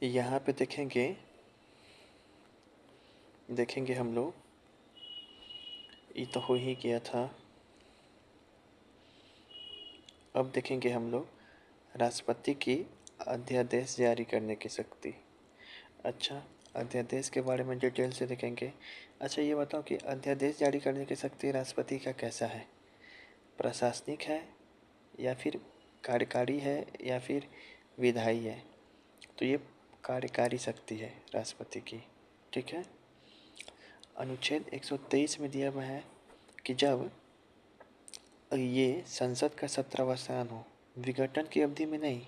यहाँ पे देखेंगे हम लोग, ये तो हो ही गया था। अब देखेंगे हम लोग राष्ट्रपति की अध्यादेश जारी करने की शक्ति। अच्छा, अध्यादेश के बारे में डिटेल से देखेंगे। अच्छा, ये बताओ कि अध्यादेश जारी करने की शक्ति राष्ट्रपति का कैसा है? प्रशासनिक है या फिर कार्यकारी है या फिर विधायी है? तो ये कार्यकारी शक्ति है राष्ट्रपति की। ठीक है। अनुच्छेद 123 में दिया हुआ है कि जब ये संसद का 17वां हो, विघटन की अवधि में नहीं,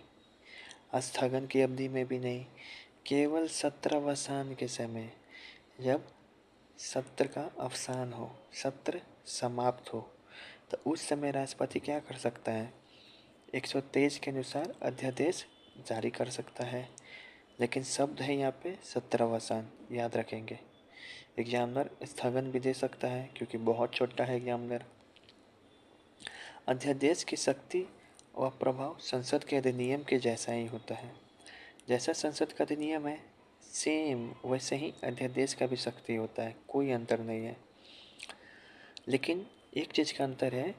स्थगन की अवधि में भी नहीं, केवल 17वां के समय, जब सत्र का अवसान हो, सत्र समाप्त हो, तो उस समय राष्ट्रपति क्या कर सकता है? 123 के अनुसार अध्यादेश जारी कर सकता है। लेकिन शब्द है यहाँ पे 17वां, याद रखेंगे। एग्जामिनर स्थगन भी दे सकता है क्योंकि बहुत छोटा है एग्जामिनर। अध्यादेश की शक्ति और प्रभाव संसद के अधिनियम के जैसा ही होता है। जैसा संसद का अधिनियम है सेम वैसे ही अध्यादेश का भी शक्ति होता है, कोई अंतर नहीं है। लेकिन एक चीज़ का अंतर है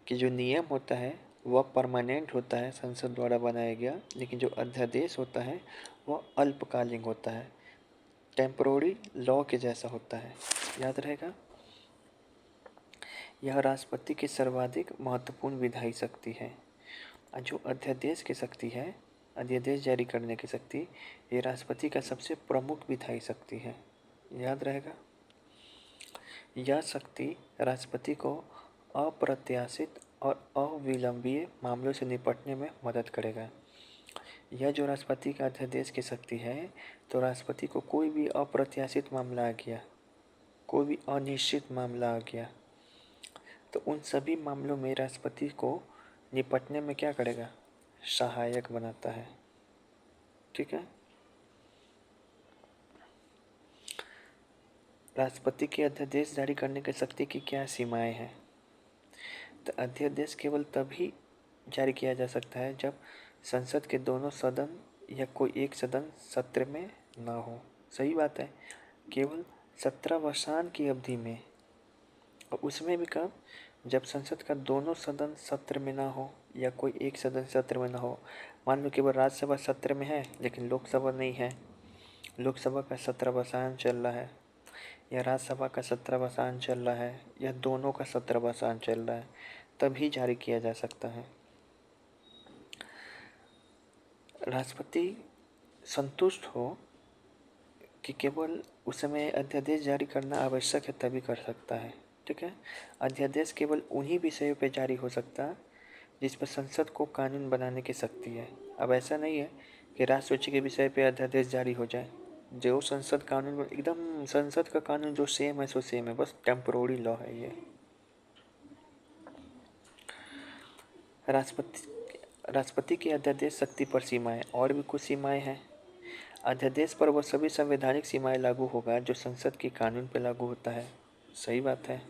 कि जो नियम होता है वह परमानेंट होता है, संसद द्वारा बनाया गया, लेकिन जो अध्यादेश होता है वह अल्पकालिक होता है, टेम्पोररी लॉ के जैसा होता है। याद रहेगा। यह राष्ट्रपति की सर्वाधिक महत्वपूर्ण विधायी शक्ति है। जो अध्यादेश की शक्ति है, अध्यादेश जारी करने की शक्ति, ये राष्ट्रपति का सबसे प्रमुख विधायी शक्ति है। याद रहेगा। यह शक्ति राष्ट्रपति को अप्रत्याशित और अविलंबीय मामलों से निपटने में मदद करेगा। यह जो राष्ट्रपति का अध्यादेश की शक्ति है, तो राष्ट्रपति को कोई भी अप्रत्याशित मामला आ गया, कोई भी अनिश्चित मामला आ गया, तो उन सभी मामलों में राष्ट्रपति को निपटने में क्या करेगा? सहायक बनाता है। ठीक है। राष्ट्रपति के अध्यादेश जारी करने की शक्ति की क्या सीमाएं हैं? तो अध्यादेश केवल तभी जारी किया जा सकता है जब संसद के दोनों सदन या कोई एक सदन सत्र में ना हो। सही बात है। केवल 17वां की अवधि में, और उसमें भी कब? जब संसद का दोनों सदन सत्र में ना हो या कोई एक सदन सत्र में ना हो। मान लो केवल राज्यसभा सत्र में है लेकिन लोकसभा नहीं है, लोकसभा का 17वां चल रहा है या राज्यसभा का 17वां चल रहा है या दोनों का 17वां चल रहा है, तभी जारी किया जा सकता है। राष्ट्रपति संतुष्ट हो कि केवल उस समय अध्यादेश जारी करना आवश्यक है तभी कर सकता है। ठीक है। अध्यादेश केवल उन्हीं विषयों पर जारी हो सकता है जिस पर संसद को कानून बनाने की शक्ति है। अब ऐसा नहीं है कि राष्ट्रपति के विषय पे अध्यादेश जारी हो जाए। जो संसद कानून एकदम संसद का कानून जो सेम है सो सेम है, बस टेम्पोररी लॉ है ये। राष्ट्रपति की अध्यादेश शक्ति पर सीमाएं, और भी कुछ सीमाएं हैं। अध्यादेश पर वह सभी संवैधानिक सीमाएं लागू होगा जो संसद के कानून पर लागू होता है। सही बात है।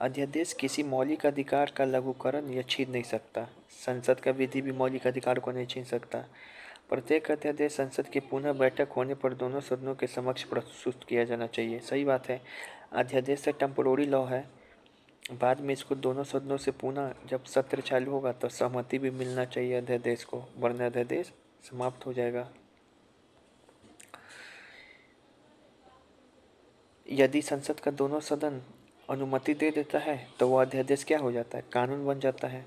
अध्यादेश किसी मौलिक अधिकार का लघुकरण या छीन नहीं सकता। संसद का विधि भी मौलिक अधिकार को नहीं छीन सकता। प्रत्येक अध्यादेश संसद की पुनः बैठक होने पर दोनों सदनों के समक्ष प्रस्तुत किया जाना चाहिए। सही बात है। अध्यादेश से टेम्पोररी लॉ है, बाद में इसको दोनों सदनों से पुनः जब सत्र चालू होगा तो सहमति भी मिलना चाहिए अध्यादेश को, वरना अध्यादेश समाप्त हो जाएगा। यदि संसद का दोनों सदन अनुमति दे देता है तो वह अध्यादेश क्या हो जाता है? कानून बन जाता है।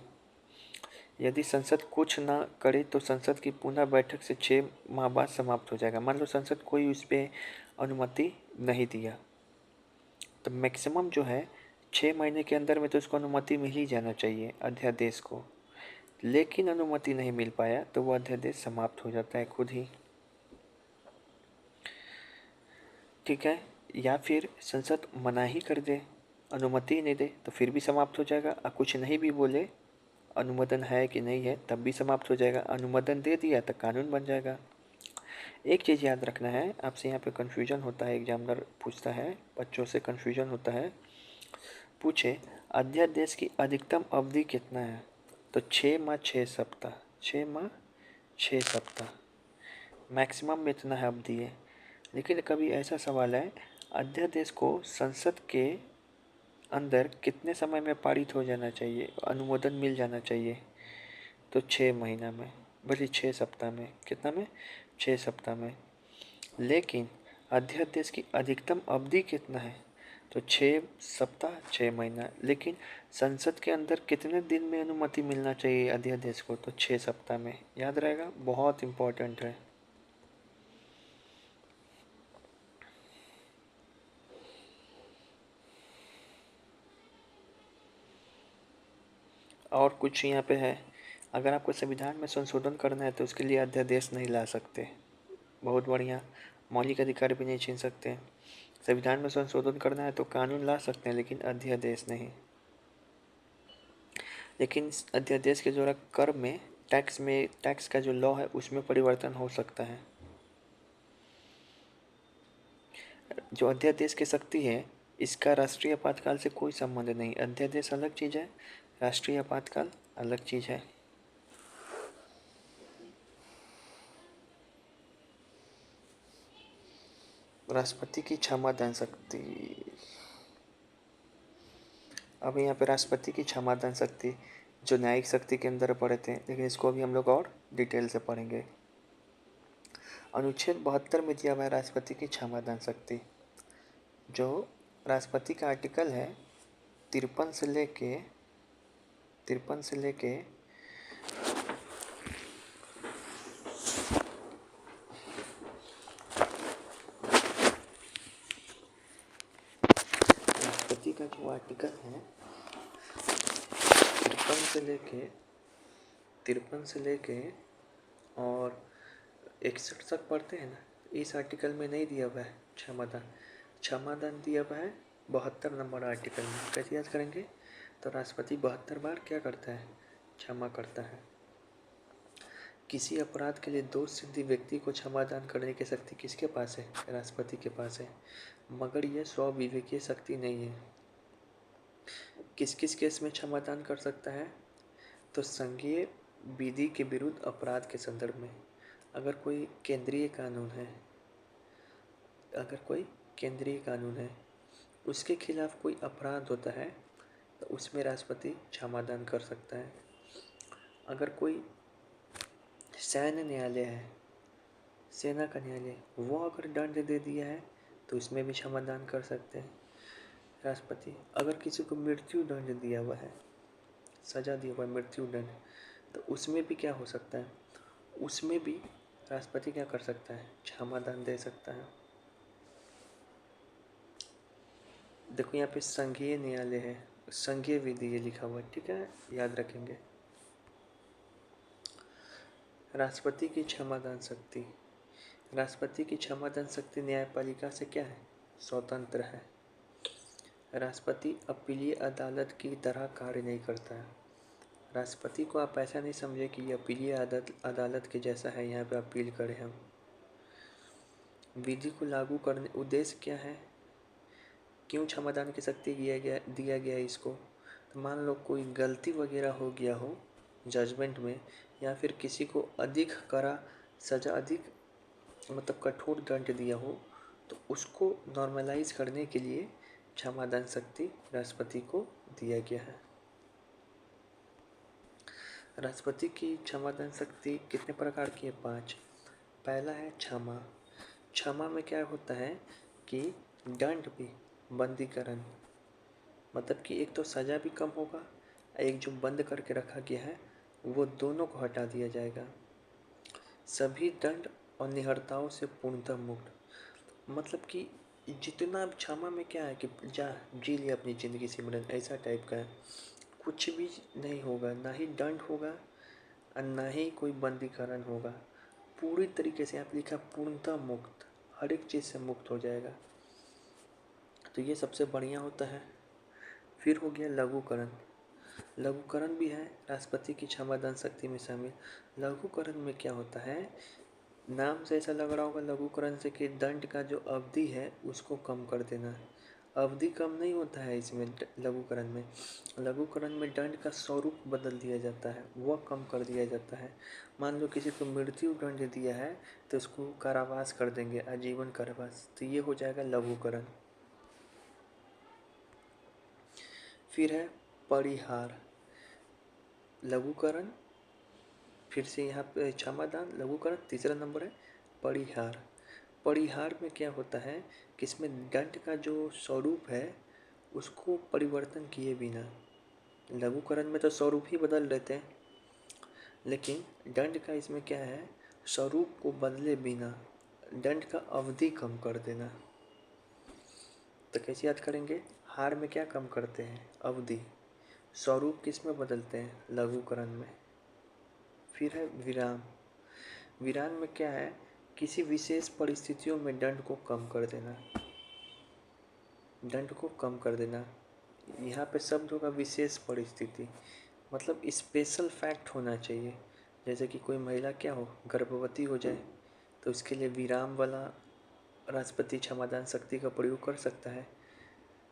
यदि संसद कुछ ना करे तो संसद की पुनः बैठक से 6 माह बाद समाप्त हो जाएगा। मान लो संसद कोई उस पर अनुमति नहीं दिया तो मैक्सिमम जो है 6 महीने के अंदर में तो उसको अनुमति मिल ही जाना चाहिए अध्यादेश को, लेकिन अनुमति नहीं मिल पाया तो वह अध्यादेश समाप्त हो जाता है खुद ही। ठीक है। या फिर संसद मना ही कर दे, अनुमति ही नहीं दे तो फिर भी समाप्त हो जाएगा। और कुछ नहीं भी बोले, अनुमोदन है कि नहीं है, तब भी समाप्त हो जाएगा। अनुमोदन दे दिया तो कानून बन जाएगा। एक चीज़ याद रखना है, आपसे यहाँ पे कन्फ्यूजन होता है, एग्जामिनर पूछता है, बच्चों से कन्फ्यूजन होता है। पूछे अध्यादेश की अधिकतम अवधि कितना है? तो 6 माह 6 सप्ताह, 6 माह 6 सप्ताह। मैक्सिमम में इतना है अवधि है। लेकिन कभी ऐसा सवाल है, अध्यादेश को संसद के अंदर कितने समय में पारित हो जाना चाहिए, अनुमोदन मिल जाना चाहिए? तो 6 महीना में, बल्कि 6 सप्ताह में। कितना में? 6 सप्ताह में। लेकिन अध्यादेश की अधिकतम अवधि कितना है? तो 6 सप्ताह, 6 महीना। लेकिन संसद के अंदर कितने दिन में अनुमति मिलना चाहिए अध्यादेश को? तो 6 सप्ताह में। याद रहेगा, बहुत इम्पोर्टेंट है। और कुछ यहाँ पे है, अगर आपको संविधान में संशोधन करना है तो उसके लिए अध्यादेश नहीं ला सकते। बहुत बढ़िया। मौलिक अधिकार भी नहीं छीन सकते। संविधान में संशोधन करना है तो कानून ला सकते हैं, लेकिन अध्यादेश नहीं। लेकिन अध्यादेश के द्वारा कर में, टैक्स का जो लॉ है उसमें परिवर्तन हो सकता है। जो अध्यादेश की शक्ति है, इसका राष्ट्रीय आपातकाल से कोई संबंध नहीं। अध्यादेश अलग चीज़ है, राष्ट्रीय आपातकाल अलग चीज़ है। राष्ट्रपति की क्षमादान शक्ति। अब यहाँ पे राष्ट्रपति की क्षमादान शक्ति जो न्यायिक शक्ति के अंदर पढ़े थे, लेकिन इसको अभी हम लोग और डिटेल से पढ़ेंगे। अनुच्छेद 72 में दिया हुआ है राष्ट्रपति की क्षमादान शक्ति। जो राष्ट्रपति का आर्टिकल है 53 से लेके 53 का जो आर्टिकल है 53 से लेके और 61 तक पढ़ते हैं ना, इस आर्टिकल में नहीं दिया हुआ है क्षमादान दिया हुआ है 72 नंबर आर्टिकल में। कैसे याद करेंगे? तो राष्ट्रपति 72 बार क्या करता है? क्षमा करता है। किसी अपराध के लिए दोष सिद्धि व्यक्ति को क्षमादान करने की शक्ति किसके पास है? राष्ट्रपति के पास है। मगर यह स्व-विवेकीय शक्ति नहीं है। किस किस केस में क्षमादान कर सकता है? तो संघीय विधि के विरुद्ध अपराध के संदर्भ में। अगर कोई केंद्रीय कानून है उसके खिलाफ कोई अपराध होता है तो उसमें राष्ट्रपति क्षमादान कर सकता है। अगर कोई सैन्य न्यायालय है, सेना का न्यायालय, वो अगर दंड दे दिया है तो उसमें भी क्षमादान कर सकते हैं राष्ट्रपति। अगर किसी को मृत्यु दंड दिया हुआ है, सजा दिया हुआ है मृत्यु दंड, तो उसमें भी क्या हो सकता है? उसमें भी राष्ट्रपति क्या कर सकता है? क्षमादान दे सकता है। देखो यहाँ पे संघीय न्यायालय है, संघीय विधि ये लिखा हुआ है, ठीक है, याद रखेंगे। राष्ट्रपति की क्षमादान शक्ति। राष्ट्रपति की क्षमादान शक्ति न्यायपालिका से क्या है? स्वतंत्र है। राष्ट्रपति अपीलीय अदालत की तरह कार्य नहीं करता है। राष्ट्रपति को आप ऐसा नहीं समझे कि ये अपीलीय अदालत के जैसा है, यहाँ पे अपील करें हम। विधि को लागू करने उद्देश्य क्या है? क्यों क्षमादान की शक्ति दिया गया इसको? तो मान लो कोई गलती वगैरह हो गया हो जजमेंट में, या फिर किसी को अधिक कड़ा सज़ा, अधिक मतलब कठोर दंड दिया हो, तो उसको नॉर्मलाइज करने के लिए क्षमादान शक्ति राष्ट्रपति को दिया गया है। राष्ट्रपति की क्षमादान शक्ति कितने प्रकार की है? 5। पहला है क्षमा। क्षमा में क्या होता है कि दंड भी बंदीकरण, मतलब कि एक तो सज़ा भी कम होगा, एक जो बंद करके रखा गया है वो दोनों को हटा दिया जाएगा। सभी दंड और निहरताओं से पूर्णतः मुक्त, मतलब कि जितना क्षमा में क्या है कि जा जी लिया अपनी ज़िंदगी सिमरन, ऐसा टाइप का है। कुछ भी नहीं होगा, ना ही दंड होगा और ना ही कोई बंदीकरण होगा। पूरी तरीके से आप लिखा पूर्णतः मुक्त, हर एक चीज़ से मुक्त हो जाएगा। तो ये सबसे बढ़िया होता है। फिर हो गया लघुकरण। लघुकरण भी है राष्ट्रपति की क्षमादान शक्ति में शामिल। लघुकरण में क्या होता है? नाम से ऐसा लग रहा होगा लघुकरण से कि दंड का जो अवधि है उसको कम कर देना। अवधि कम नहीं होता है इसमें लघुकरण में। लघुकरण में दंड का स्वरूप बदल दिया जाता है, वह कम कर दिया जाता है। मान लो किसी को मृत्यु दंड दिया है तो उसको कारावास कर देंगे, आजीवन कारावास, तो ये हो जाएगा लघुकरण। फिर है परिहार। लघुकरण, फिर से यहाँ पे क्षमादान, लघुकरण, तीसरा नंबर है परिहार। परिहार में क्या होता है कि इसमें दंड का जो स्वरूप है उसको परिवर्तन किए बिना, लघुकरण में तो स्वरूप ही बदल देते हैं, लेकिन दंड का इसमें क्या है, स्वरूप को बदले बिना दंड का अवधि कम कर देना। तो कैसे याद करेंगे, हार में क्या कम करते हैं, अवधि। स्वरूप किस में बदलते हैं, लघुकरण में। फिर है विराम। विराम में क्या है, किसी विशेष परिस्थितियों में दंड को कम कर देना, दंड को कम कर देना। यहाँ पे शब्द होगा विशेष परिस्थिति, मतलब स्पेशल फैक्ट होना चाहिए। जैसे कि कोई महिला क्या हो, गर्भवती हो जाए तो उसके लिए विराम वाला राष्ट्रपति क्षमादान शक्ति का प्रयोग कर सकता है,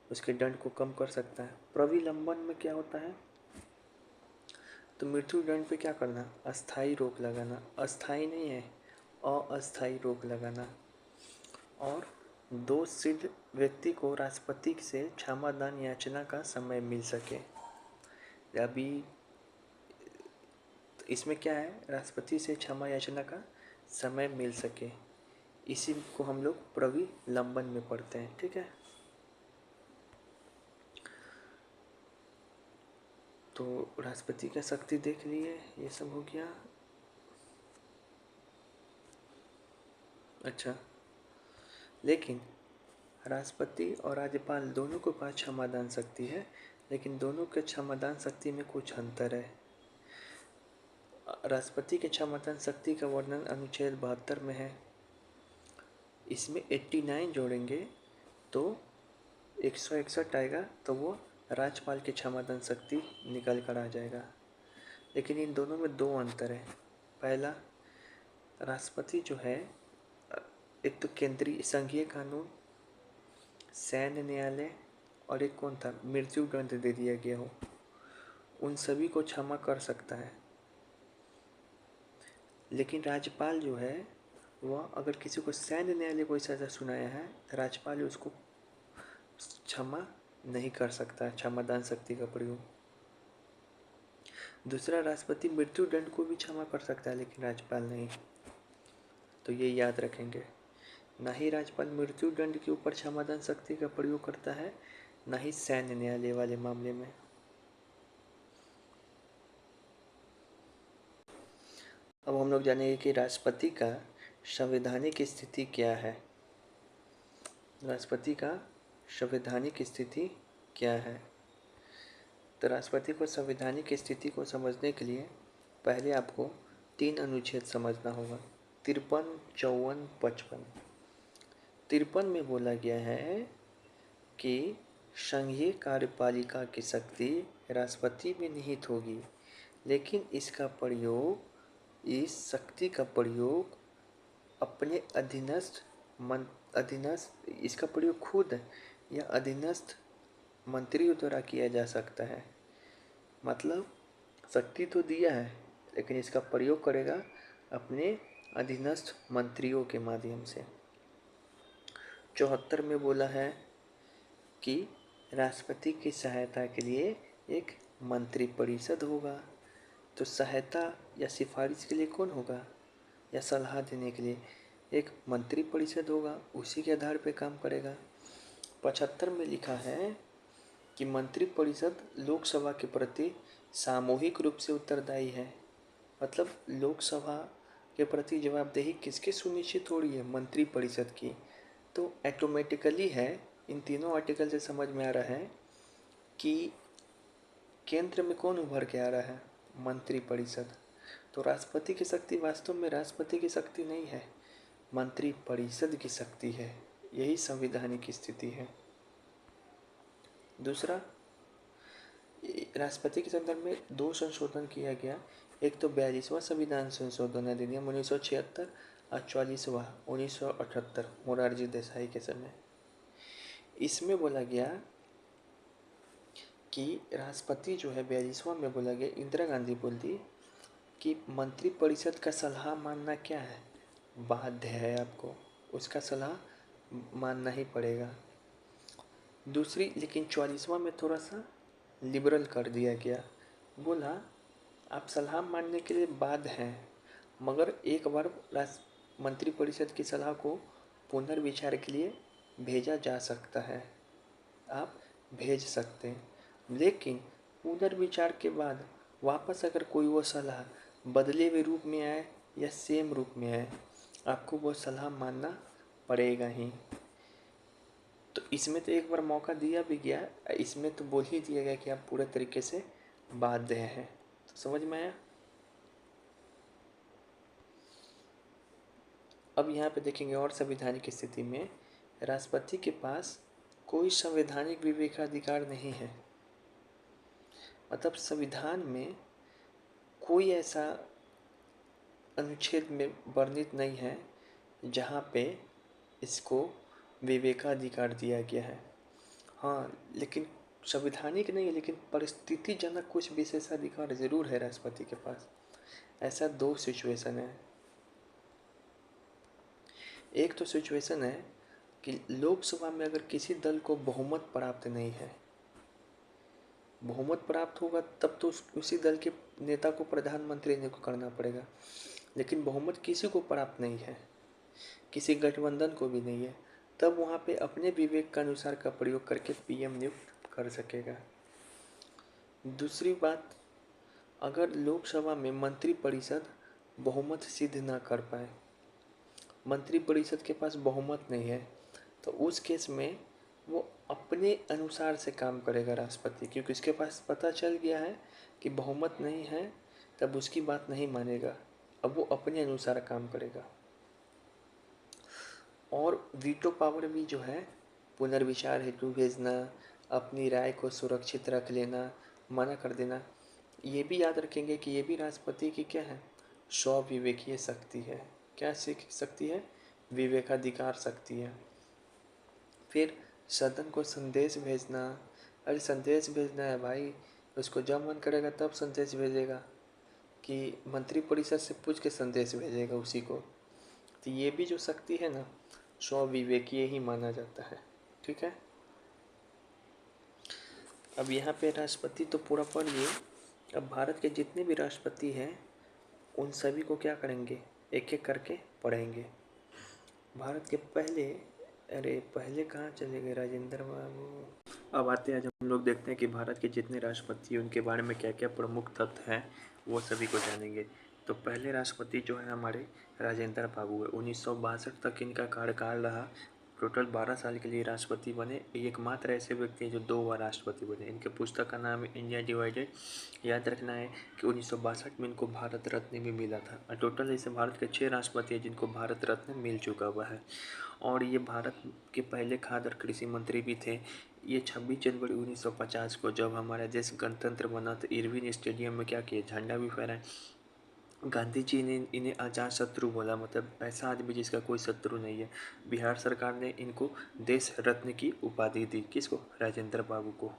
उसके दंड को कम कर सकता है। प्रविलंबन में क्या होता है, तो मृत्यु दंड पे क्या करना, अस्थाई रोक लगाना, अस्थाई नहीं है, अस्थाई रोक लगाना। और दोष सिद्ध व्यक्ति को राष्ट्रपति से क्षमादान याचना का समय मिल सके। अभी इसमें क्या है, राष्ट्रपति से क्षमा याचना का समय मिल सके, इसी को हम लोग प्रविलंबन में पढ़ते हैं। ठीक है, तो राष्ट्रपति का शक्ति देख लिए, ये सब हो गया। अच्छा, लेकिन राष्ट्रपति और राज्यपाल दोनों के पास क्षमादान शक्ति है, लेकिन दोनों के क्षमादान शक्ति में कुछ अंतर है। राष्ट्रपति के क्षमादान शक्ति का वर्णन अनुच्छेद 72 में है। इसमें 89 जोड़ेंगे तो 161 आएगा, तो वो राज्यपाल की क्षमादान शक्ति निकल कर आ जाएगा। लेकिन इन दोनों में दो अंतर है। पहला, राष्ट्रपति जो है, एक तो केंद्रीय संघीय कानून, सैन्य न्यायालय, और एक कौन था, मृत्यु दंड दे दिया गया हो, उन सभी को क्षमा कर सकता है। लेकिन राज्यपाल जो है वह अगर किसी को सैन्य न्यायालय कोई सज़ा सुनाया है, राज्यपाल उसको क्षमा नहीं कर सकता, क्षमादान शक्ति का प्रयोग। दूसरा, राष्ट्रपति मृत्यु दंड को भी क्षमा कर सकता है, लेकिन राज्यपाल नहीं। तो ये याद रखेंगे, ना ही राज्यपाल मृत्यु दंड के ऊपर क्षमादान शक्ति का प्रयोग करता है, ना ही सैन्य न्यायालय वाले मामले में। अब हम लोग जानेंगे कि राष्ट्रपति का संवैधानिक स्थिति क्या है। राष्ट्रपति का संवैधानिक स्थिति क्या है, तो राष्ट्रपति को संवैधानिक स्थिति को समझने के लिए पहले आपको 3 अनुच्छेद समझना होगा, 53, 54, 55। 53 में बोला गया है कि संघीय कार्यपालिका की शक्ति राष्ट्रपति में निहित होगी, लेकिन इस शक्ति का प्रयोग अपने अधीनस्थ इसका प्रयोग खुद या अधीनस्थ मंत्रियों द्वारा किया जा सकता है। मतलब शक्ति तो दिया है, लेकिन इसका प्रयोग करेगा अपने अधीनस्थ मंत्रियों के माध्यम से। 74 में बोला है कि राष्ट्रपति की सहायता के लिए एक मंत्रिपरिषद होगा। तो सहायता या सिफारिश के लिए कौन होगा, या सलाह देने के लिए एक मंत्रिपरिषद होगा, उसी के आधार पे काम करेगा। 75 में लिखा है कि मंत्रिपरिषद लोकसभा के प्रति सामूहिक रूप से उत्तरदायी है। मतलब लोकसभा के प्रति जवाबदेही किसकी सुनिश्चित हो रही है, मंत्रिपरिषद की। तो ऑटोमेटिकली है, इन तीनों आर्टिकल से समझ में आ रहा है कि केंद्र में कौन उभर के आ रहा है, मंत्रिपरिषद। तो राष्ट्रपति की शक्ति वास्तव में राष्ट्रपति की शक्ति नहीं है, मंत्रिपरिषद की शक्ति है। यही संवैधानिक स्थिति है। दूसरा, राष्ट्रपति के संदर्भ में 2 संशोधन किया गया। एक तो 42वां संविधान संशोधन अधिनियम 1976 और 44वां 1978 मोरारजी देसाई के समय। इसमें बोला गया कि राष्ट्रपति जो है 42वां में बोला गया, इंदिरा गांधी बोलती कि मंत्रिपरिषद का सलाह मानना क्या है, बाध्य है आपको, उसका सलाह मानना ही पड़ेगा। दूसरी, लेकिन 44वां में थोड़ा सा लिबरल कर दिया गया, बोला आप सलाह मानने के लिए बाध्य हैं, मगर एक बार मंत्रिपरिषद की सलाह को पुनर्विचार के लिए भेजा जा सकता है, आप भेज सकते हैं, लेकिन पुनर्विचार के बाद वापस अगर कोई वो सलाह बदले हुए रूप में आए या सेम रूप में आए, आपको वो सलाह मानना पड़ेगा ही। तो इसमें तो एक बार मौका दिया भी गया, इसमें तो बोल ही दिया गया कि आप पूरे तरीके से बाध्य हैं। तो समझ में आया। अब यहाँ पे देखेंगे और संवैधानिक स्थिति में राष्ट्रपति के पास कोई संवैधानिक विवेकाधिकार नहीं है। मतलब संविधान में कोई ऐसा अनुच्छेद में वर्णित नहीं है जहाँ पे इसको विवेकाधिकार दिया गया है। हाँ, लेकिन संवैधानिक नहीं है, लेकिन परिस्थितिजनक कुछ विशेषाधिकार जरूर है राष्ट्रपति के पास। ऐसा दो सिचुएशन है। एक तो सिचुएशन है कि लोकसभा में अगर किसी दल को बहुमत प्राप्त नहीं है, बहुमत प्राप्त होगा तब तो उसी दल के नेता को प्रधानमंत्री नियुक्त करना पड़ेगा, लेकिन बहुमत किसी को प्राप्त नहीं है, किसी गठबंधन को भी नहीं है, तब वहाँ पे अपने विवेक के अनुसार का प्रयोग करके पीएम नियुक्त कर सकेगा। दूसरी बात, अगर लोकसभा में मंत्रिपरिषद बहुमत सिद्ध ना कर पाए, मंत्रिपरिषद के पास बहुमत नहीं है, तो उस केस में वो अपने अनुसार से काम करेगा राष्ट्रपति, क्योंकि उसके पास पता चल गया है कि बहुमत नहीं है, तब उसकी बात नहीं मानेगा, अब वो अपने अनुसार काम करेगा। और वीटो पावर भी जो है पुनर्विचार हेतु भेजना, अपनी राय को सुरक्षित रख लेना, मना कर देना, ये भी याद रखेंगे कि ये भी राष्ट्रपति की क्या है, स्वविवेकीय शक्ति है। क्या शक्ति है? विवेकाधिकार शक्ति है। फिर सदन को संदेश भेजना, अरे संदेश भेजना है भाई, उसको जब मन करेगा तब संदेश भेजेगा कि मंत्रिपरिषद से पूछ के संदेश भेजेगा उसी को। तो ये भी जो शक्ति है ना, स्वविवेकीय ही माना जाता है। ठीक है। अब यहाँ पे राष्ट्रपति तो पूरा पढ़ लिए। अब भारत के जितने भी राष्ट्रपति हैं उन सभी को क्या करेंगे, एक एक करके पढ़ेंगे। भारत के पहले कहाँ चले गए राजेंद्र बाबू। अब आते हैं, आज हम लोग देखते हैं कि भारत के जितने राष्ट्रपति हैं उनके बारे में क्या क्या प्रमुख तथ्य हैं, वो सभी को जानेंगे। तो पहले राष्ट्रपति जो है हमारे राजेंद्र बाबू है। 1962 तक इनका कार्यकाल रहा। टोटल 12 साल के लिए राष्ट्रपति बने। एकमात्र ऐसे व्यक्ति हैं जो 2 बार राष्ट्रपति बने। इनके पुस्तक का नाम है इंडिया डिवाइडेड। याद रखना है कि 1962 में इनको भारत रत्न भी मिला था। और टोटल ऐसे भारत के 6 राष्ट्रपति हैं जिनको भारत रत्न मिल चुका हुआ है। और ये भारत के पहले खाद्य और कृषि मंत्री भी थे। ये 26 जनवरी 1950 को जब हमारा देश गणतंत्र बना तो इरविन स्टेडियम में क्या किया, झंडा भी फहराया। गांधी जी ने इन्हें अजात शत्रु बोला, मतलब ऐसा आदमी जिसका कोई शत्रु नहीं है। बिहार सरकार ने इनको देश रत्न की उपाधि दी। किसको? राजेंद्र बाबू को।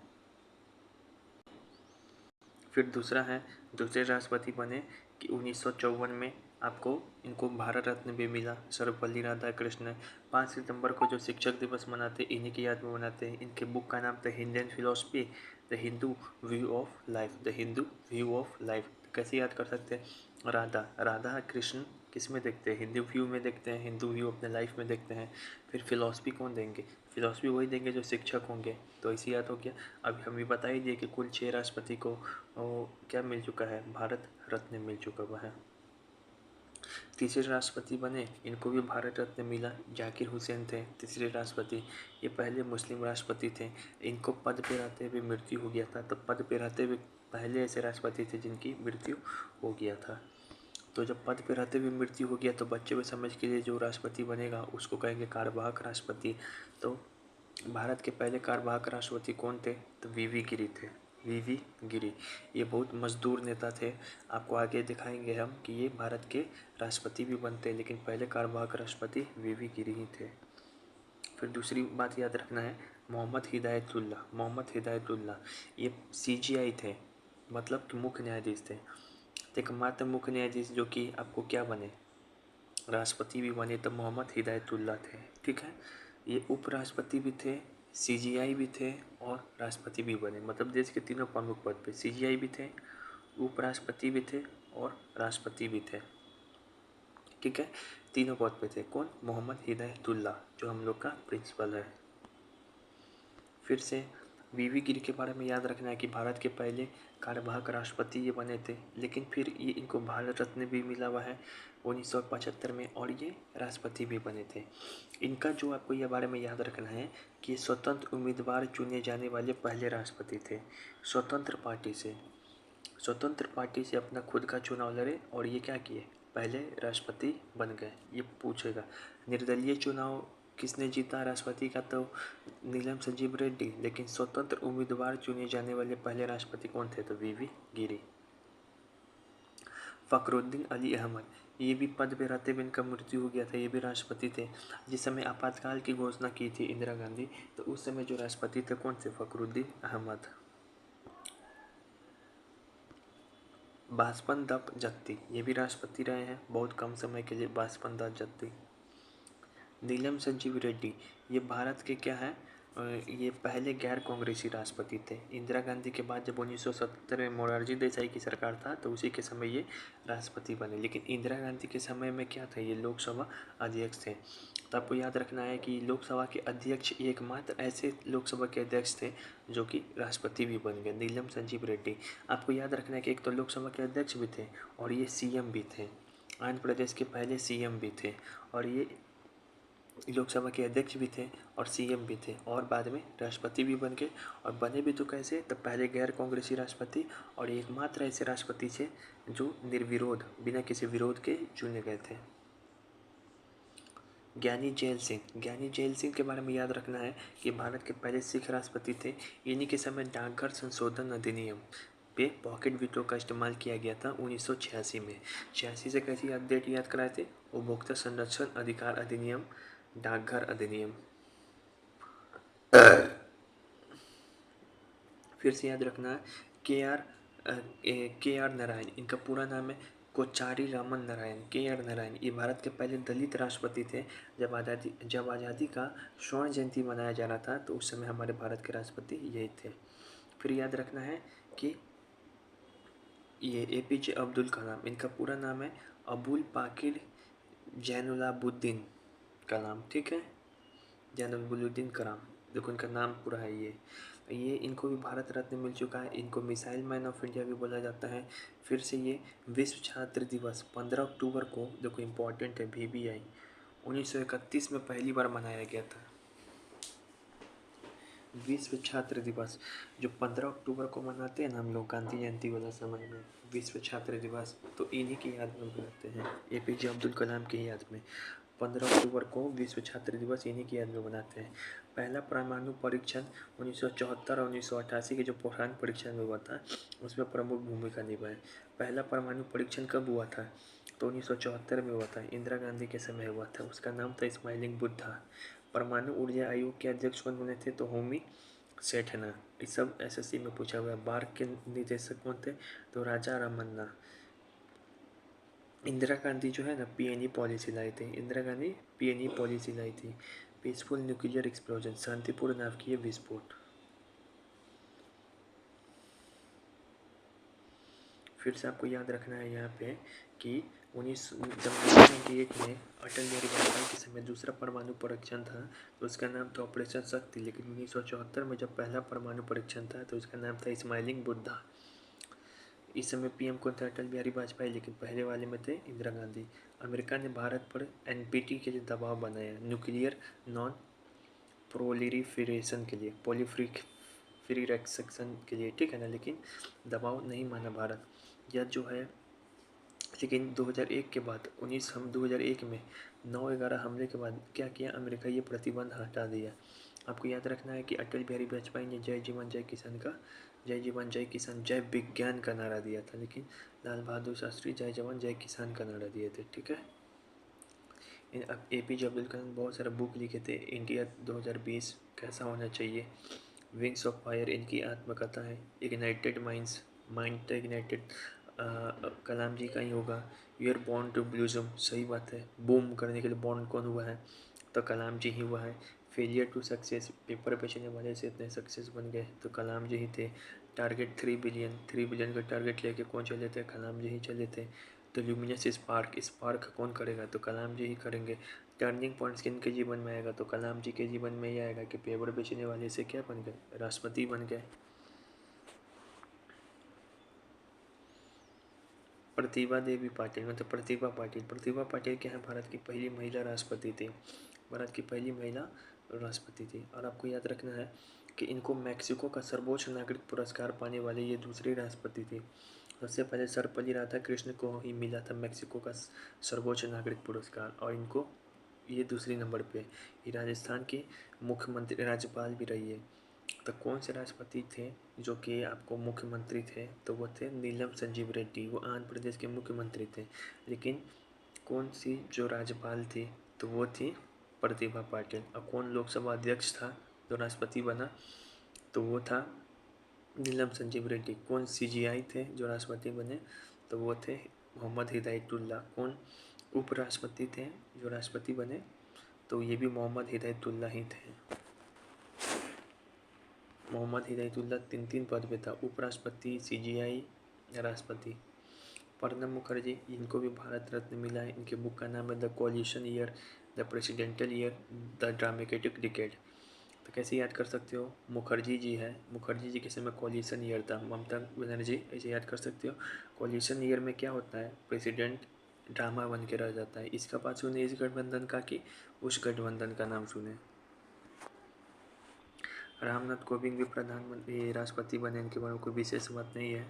फिर दूसरे राष्ट्रपति बने कि 1954 में आपको इनको भारत रत्न भी मिला, सर्वपल्ली राधाकृष्णन। 5 सितंबर को जो शिक्षक दिवस मनाते हैं इन्हीं की याद में मनाते हैं। इनके बुक का नाम था Indian philosophy, the Hindu view of life. The Hindu view of life कैसे याद कर सकते हैं? राधा कृष्ण किस में देखते हैं? हिंदू व्यू में देखते हैं, हिंदू व्यू अपने लाइफ में देखते हैं। फिर फिलॉसफी कौन देंगे? फिलॉसफी वही देंगे जो शिक्षक होंगे। तो इसी याद हो गया। अभी हम भी बता ही दिए कि कुल 6 राष्ट्रपति को क्या मिल चुका है, भारत रत्न मिल चुका हुआ है। तीसरे राष्ट्रपति बने, इनको भी भारत रत्न मिला। जाकिर हुसैन थे तीसरे राष्ट्रपति। ये पहले मुस्लिम राष्ट्रपति थे। इनको पद पे रहते हुए मृत्यु हो गया था। तो पद पे रहते हुए पहले ऐसे राष्ट्रपति थे जिनकी मृत्यु हो गया था। तो जब पद पे रहते हुए मृत्यु हो गया तो बच्चे को समझ के लिए जो राष्ट्रपति बनेगा उसको कहेंगे कार्यवाहक राष्ट्रपति। तो भारत के पहले कार्यवाहक राष्ट्रपति कौन थे? तो वीवी गिरी थे। वीवी गिरी ये बहुत मजदूर नेता थे। आपको आगे दिखाएंगे हम कि ये भारत के राष्ट्रपति भी बनते हैं, लेकिन पहले कार्यवाहक राष्ट्रपति वीवी गिरी ही थे। फिर दूसरी बात याद रखना है, मोहम्मद हिदायतुल्लाह ये CGI थे, मतलब कि मुख्य न्यायाधीश थे। एकमात्र मुख्य न्यायाधीश जो कि आपको क्या बने, राष्ट्रपति भी बने, तो मोहम्मद हिदायतुल्लाह थे। ठीक है, ये उपराष्ट्रपति भी थे, CGI भी थे और राष्ट्रपति भी बने, मतलब देश के तीनों प्रमुख पद पे CGI भी थे, उपराष्ट्रपति भी थे और राष्ट्रपति भी थे। ठीक है, तीनों पद पे थे। कौन? मोहम्मद हिदायतुल्लाह, जो हम लोग का प्रिंसिपल है। फिर से वीवी गिरी के बारे में याद रखना है कि भारत के पहले कार्यवाहक राष्ट्रपति ये बने थे, लेकिन फिर ये इनको भारत रत्न भी मिला हुआ है 1975 में, और ये राष्ट्रपति भी बने थे। इनका जो आपको ये बारे में याद रखना है कि स्वतंत्र उम्मीदवार चुने जाने वाले पहले राष्ट्रपति थे। स्वतंत्र पार्टी से अपना खुद का चुनाव लड़े और ये क्या किए, पहले राष्ट्रपति बन गए। ये पूछेगा निर्दलीय चुनाव किसने जीता राष्ट्रपति का, तो नीलम संजीव रेड्डी, लेकिन स्वतंत्र उम्मीदवार चुने जाने वाले पहले राष्ट्रपति कौन थे, तो वीवी गिरी। फखरुद्दीन अली अहमद, ये भी पद पे रहते हुए इनका मृत्यु हो गया था, ये भी राष्ट्रपति थे। जिस समय आपातकाल की घोषणा की थी इंदिरा गांधी, तो उस समय जो राष्ट्रपति थे कौन थे, फखरुद्दीन अहमद। बासपन दत्त जत्ती, ये भी राष्ट्रपति रहे हैं बहुत कम समय के लिए, बासपन दत्त जत्ती। नीलम संजीव रेड्डी, ये भारत के क्या है, ये पहले गैर कांग्रेसी राष्ट्रपति थे। इंदिरा गांधी के बाद जब 1970 में मोरारजी देसाई की सरकार था, तो उसी के समय ये राष्ट्रपति बने, लेकिन इंदिरा गांधी के समय में क्या था, ये लोकसभा अध्यक्ष थे। तो आपको याद रखना है कि लोकसभा के अध्यक्ष एकमात्र ऐसे लोकसभा के अध्यक्ष थे जो कि राष्ट्रपति भी बन गए, नीलम संजीव रेड्डी। आपको याद रखना है कि एक तो लोकसभा के अध्यक्ष भी थे और ये CM भी थे, आंध्र प्रदेश के पहले CM भी थे, और ये लोकसभा के अध्यक्ष भी थे और CM भी थे, और बाद में राष्ट्रपति भी बन गए। और बने भी तो कैसे, तो पहले गैर कांग्रेसी राष्ट्रपति और एकमात्र ऐसे राष्ट्रपति थे जो निर्विरोध, बिना किसी विरोध के चुने गए थे। ज्ञानी जैल सिंह के बारे में याद रखना है कि भारत के पहले सिख राष्ट्रपति थे। इन्हीं के समय डाकघर संशोधन अधिनियम पे पॉकेट विटो का इस्तेमाल किया गया था 1986 में। 86 से कैसी डेट याद कराए थे, उपभोक्ता संरक्षण अधिकार अधिनियम, डाकघर अधिनियम। फिर से याद रखना है के आर नारायण, इनका पूरा नाम है कोचारी रामन नारायण, KR नारायण। ये भारत के पहले दलित राष्ट्रपति थे। जब आज़ादी का स्वर्ण जयंती मनाया जा रहा था, तो उस समय हमारे भारत के राष्ट्रपति यही थे। फिर याद रखना है कि ये APJ अब्दुल कलाम, इनका पूरा नाम है अबुल पाकिर जैनुलाब्दीन कलाम। ठीक है, जैनुलाब्दीन कलाम, देखो इनका नाम पूरा है ये इनको भी भारत रत्न मिल चुका है। इनको मिसाइल मैन ऑफ इंडिया भी बोला जाता है। फिर से ये विश्व छात्र दिवस 15 अक्टूबर को, देखो इम्पोर्टेंट है, VBI 1931 में पहली बार मनाया गया था। विश्व छात्र दिवस जो 15 अक्टूबर को मनाते हैं ना हम लोग, गांधी जयंती वाला समय में, विश्व छात्र दिवस, तो इन्हीं की याद में मनाते हैं, APJ अब्दुल कलाम की याद में। 15 अक्टूबर को विश्व छात्र दिवस इन्हीं की याद में मनाते हैं। पहला परमाणु परीक्षण 1974 और 1988 के जो पोखरान परीक्षण में हुआ था, उसमें प्रमुख भूमिका निभाई। पहला परमाणु परीक्षण कब हुआ था, तो 1974 में हुआ था, इंदिरा गांधी के समय हुआ था। उसका नाम था स्माइलिंग बुद्धा। परमाणु ऊर्जा आयोग के अध्यक्ष कौन बने थे, तो होमी सेठना। ये सब SSC में पूछा हुआ है। बार्क के निदेशक कौन थे, तो राजा रमन्ना। इंदिरा गांधी जो है ना PNE पॉलिसी लाई थी, इंदिरा गांधी PNE पॉलिसी लाई थी, पीसफुल न्यूक्लियर एक्सप्लोजन, शांतिपूर्ण नाभिकीय विस्फोट। फिर से आपको याद रखना है यहाँ पे कि 1991 में अटल बिहारी वाजपेयी के समय दूसरा परमाणु परीक्षण था, तो उसका नाम था ऑपरेशन शक्ति। लेकिन 1974 में जब पहला परमाणु परीक्षण था, तो उसका नाम था स्माइलिंग बुद्धा। इस समय PM कौन थे, अटल बिहारी वाजपेयी, लेकिन पहले वाले में थे इंदिरा गांधी। अमेरिका ने भारत पर NPT के लिए दबाव बनाया, न्यूक्लियर नॉन प्रोलिफरेशन के लिए, प्रोलिफरेशन के लिए, ठीक है ना, लेकिन दबाव नहीं माना भारत। यह जो है, लेकिन 2001 के बाद 2001 में 9/11 हमले के बाद क्या किया अमेरिका, ये प्रतिबंध हटा दिया। आपको याद रखना है कि अटल बिहारी वाजपेयी ने जय जीवन जय किसान का, जय जीवन जय किसान जय विज्ञान का नारा दिया था, लेकिन लाल बहादुर शास्त्री जय जवान जय किसान का नारा दिए थे। ठीक है, APJ अब्दुल कलाम बहुत सारा बुक लिखे थे। इंडिया 2020 कैसा होना चाहिए, विंग्स ऑफ फायर इनकी आत्मकथा है। इग्नाइटेड माइंड्स, माइंड तो इग्नाइटेड कलाम जी का ही होगा। वी आर बॉर्न टू ब्लूजम, सही बात है। बूम करने के लिए बॉर्न कौन हुआ है, तो कलाम जी ही हुआ है। फेलियर टू सक्सेस, पेपर बेचने वाले से इतने सक्सेस बन गए तो कलाम जी ही थे। टारगेट 3 बिलियन का टारगेट लेके कौन चले थे, कलाम जी ही चले थे। तो ल्यूमिनस स्पार्क, स्पार्क कौन करेगा, तो कलाम जी ही करेंगे। टर्निंग पॉइंट्स किनके जीवन में आएगा, तो कलाम जी के जीवन में ही आएगा कि पेपर बेचने वाले से क्या बन गए, राष्ट्रपति बन गए। प्रतिभा देवी पाटिल, मतलब प्रतिभा पाटिल, प्रतिभा पाटिल क्या है, भारत की पहली महिला राष्ट्रपति थी। भारत की पहली महिला राष्ट्रपति थी। और आपको याद रखना है कि इनको मैक्सिको का सर्वोच्च नागरिक पुरस्कार पाने वाले ये दूसरे राष्ट्रपति थे। सबसे पहले सर्वपल्ली राधाकृष्णन को ही मिला था मैक्सिको का सर्वोच्च नागरिक पुरस्कार, और इनको ये दूसरी नंबर पे। ये राजस्थान की मुख्यमंत्री राज्यपाल भी रही है। तो कौन से राष्ट्रपति थे जो कि आपको मुख्यमंत्री थे, तो वो थे नीलम संजीव रेड्डी, वो आंध्र प्रदेश के मुख्यमंत्री थे। लेकिन कौन सी जो राज्यपाल थी, तो वो थी प्रतिभा पाटिल। और कौन लोकसभा अध्यक्ष था जो राष्ट्रपति बना, तो वो था नीलम संजीव रेड्डी। कौन CGI थे जो राष्ट्रपति बने, तो वो थे मोहम्मद हिदायतुल्लाह। कौन उपराष्ट्रपति थे जो राष्ट्रपति बने, तो ये भी मोहम्मद हिदायतुल्लाह ही थे। मोहम्मद हिदायतुल्लाह 3 पद पे था, उपराष्ट्रपति, CGI, राष्ट्रपति। प्रणब मुखर्जी, इनको भी भारत रत्न मिला है। इनके बुक का नाम है the coalition year, the presidential year, the dramatic decade. तो कैसे याद कर सकते हो, मुखर्जी जी है, मुखर्जी जी के समय कोलिशन ईयर था। ममता बनर्जी, ऐसे याद कर सकते हो। कोलिशन ईयर में क्या होता है, प्रेसिडेंट ड्रामा बन के रह जाता है। इसका बात सुने इस गठबंधन का कि उस गठबंधन का नाम सुने। रामनाथ कोविंद भी प्रधानमंत्री राष्ट्रपति बने, इनके बारे में कोई विशेष बात नहीं है।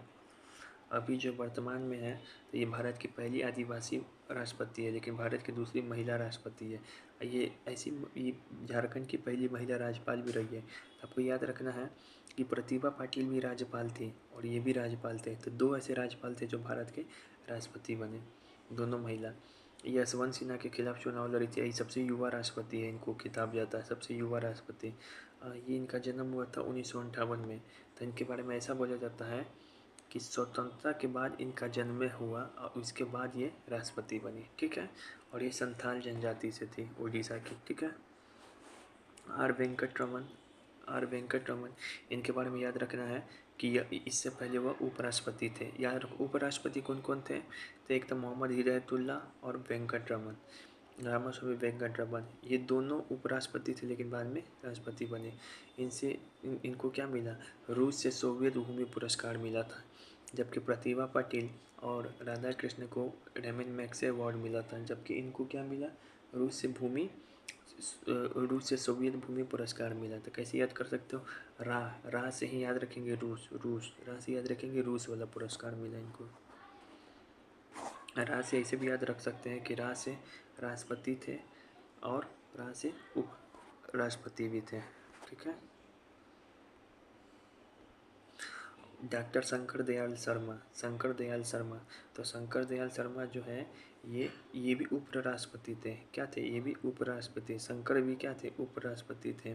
अभी जो वर्तमान में है, तो ये भारत की पहली आदिवासी राष्ट्रपति है, लेकिन भारत की दूसरी महिला राष्ट्रपति है। ये ऐसी, ये झारखंड की पहली महिला राज्यपाल भी रही है। आपको याद रखना है कि प्रतिभा पाटिल भी राज्यपाल थी और ये भी राज्यपाल थे। तो 2 ऐसे राज्यपाल थे जो भारत के राष्ट्रपति बने, दोनों महिला। यशवंत सिन्हा के खिलाफ चुनाव लड़ी थी, यही सबसे युवा राष्ट्रपति है, इनको खिताब जाता है सबसे युवा राष्ट्रपति। ये इनका जन्म हुआ था 1958 में। तो इनके बारे में ऐसा बोला जाता है कि स्वतंत्रता के बाद इनका जन्म हुआ और उसके बाद ये राष्ट्रपति बनी, ठीक है। और ये संथाल जनजाति से थी, उड़ीसा की, ठीक है। आर वेंकट रमन, इनके बारे में याद रखना है कि इससे पहले वह उपराष्ट्रपति थे। याद रखो उपराष्ट्रपति कौन कौन थे, तो एक तो मोहम्मद हिदायतुल्लाह और वेंकट रमन, रामास्वामी वेंकट रमन। ये दोनों उपराष्ट्रपति थे लेकिन बाद में राष्ट्रपति बने। इनको क्या मिला, रूस से सोवियत भूमि पुरस्कार मिला था। जबकि प्रतिभा पाटिल और राधा कृष्ण को रेमन मैग्सेसे अवार्ड मिला था, जबकि इनको क्या मिला, रूस से सोवियत भूमि पुरस्कार मिला। तो कैसे याद कर सकते हो, राह से ही याद रखेंगे, राह से याद रखेंगे, रूस वाला पुरस्कार मिला इनको। राह से ऐसे भी याद रख सकते हैं कि राह से राष्ट्रपति थे और राह से उप राष्ट्रपति भी थे, ठीक है। डॉक्टर शंकर दयाल शर्मा, तो शंकर दयाल शर्मा जो है ये भी उपराष्ट्रपति थे। क्या थे, ये भी उपराष्ट्रपति। शंकर भी क्या थे, उपराष्ट्रपति थे।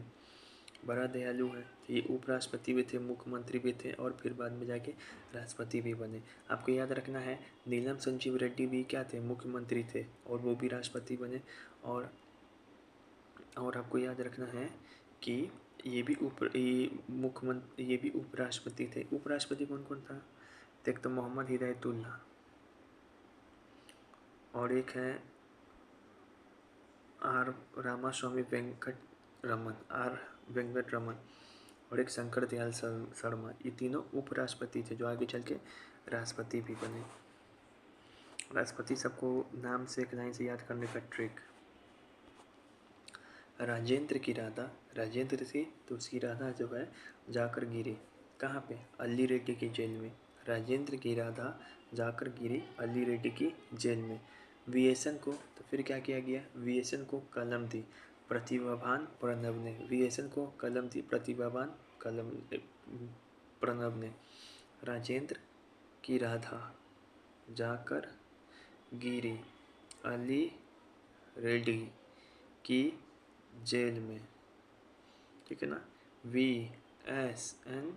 बड़ा दयालु है, ये उपराष्ट्रपति भी थे, मुख्यमंत्री भी थे और फिर बाद में जाके राष्ट्रपति भी बने। आपको याद रखना है नीलम संजीव रेड्डी भी क्या थे, मुख्यमंत्री थे और वो भी राष्ट्रपति बने। और आपको याद रखना है कि ये भी उपराष्ट्रपति थे। उपराष्ट्रपति कौन कौन था, तो एक तो मोहम्मद हिदायतुल्लाह और एक है रामास्वामी वेंकट रमन और एक शंकर दयाल शर्मा। ये तीनों उपराष्ट्रपति थे जो आगे चल के राष्ट्रपति भी बने। राष्ट्रपति सबको नाम से एक लाइन से याद करने का ट्रिक। राजेंद्र थी, तो उसकी राधा जो है जाकर गिरी कहाँ पे, अल्ली रेड्डी की जेल में। राजेंद्र की राधा जाकर गिरी अल्ली रेड्डी की जेल में। VSN को तो फिर क्या किया गया, VSN को कलम दी प्रतिभावान प्रणब ने, VSN को कलम दी प्रतिभावान प्रणब ने। राजेंद्र की राधा जाकर गिरी अली रेड्डी की जेल में, ठीक है ना। VSN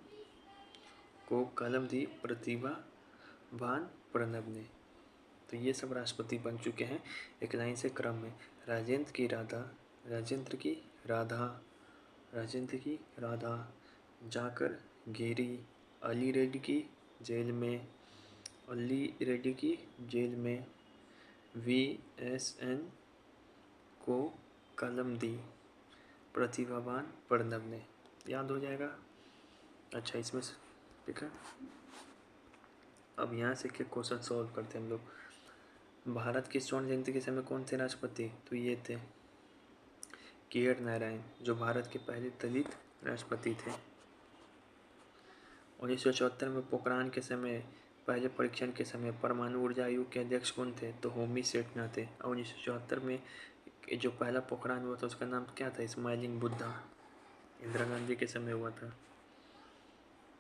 को कलम दी प्रतिभावान प्रणब ने। तो ये सब राष्ट्रपति बन चुके हैं एक लाइन से क्रम में। राजेंद्र की राधा राजेंद्र की राधा राजेंद्र की राधा जाकर गिरी अली रेड्डी की जेल में, अली रेड्डी की जेल में। VSN को कलम दी प्रतिभावान प्रणब ने। याद हो जाएगा। अच्छा, इसमें से ठीक है। अब यहाँ से क्या क्वेश्चन सॉल्व करते हैं हम लोग। भारत की स्वर्ण जयंती के समय कौन थे राष्ट्रपति? तो ये थे KR नारायण, जो भारत के पहले दलित राष्ट्रपति थे। 1974 में पोखरान के समय पहले परीक्षण के समय परमाणु ऊर्जा आयोग के अध्यक्ष कौन थे? तो होमी सेठना थे। और 1974 में जो पहला पोखरान हुआ था उसका नाम क्या था? स्माइलिंग बुद्धा। इंदिरा गांधी के समय हुआ था।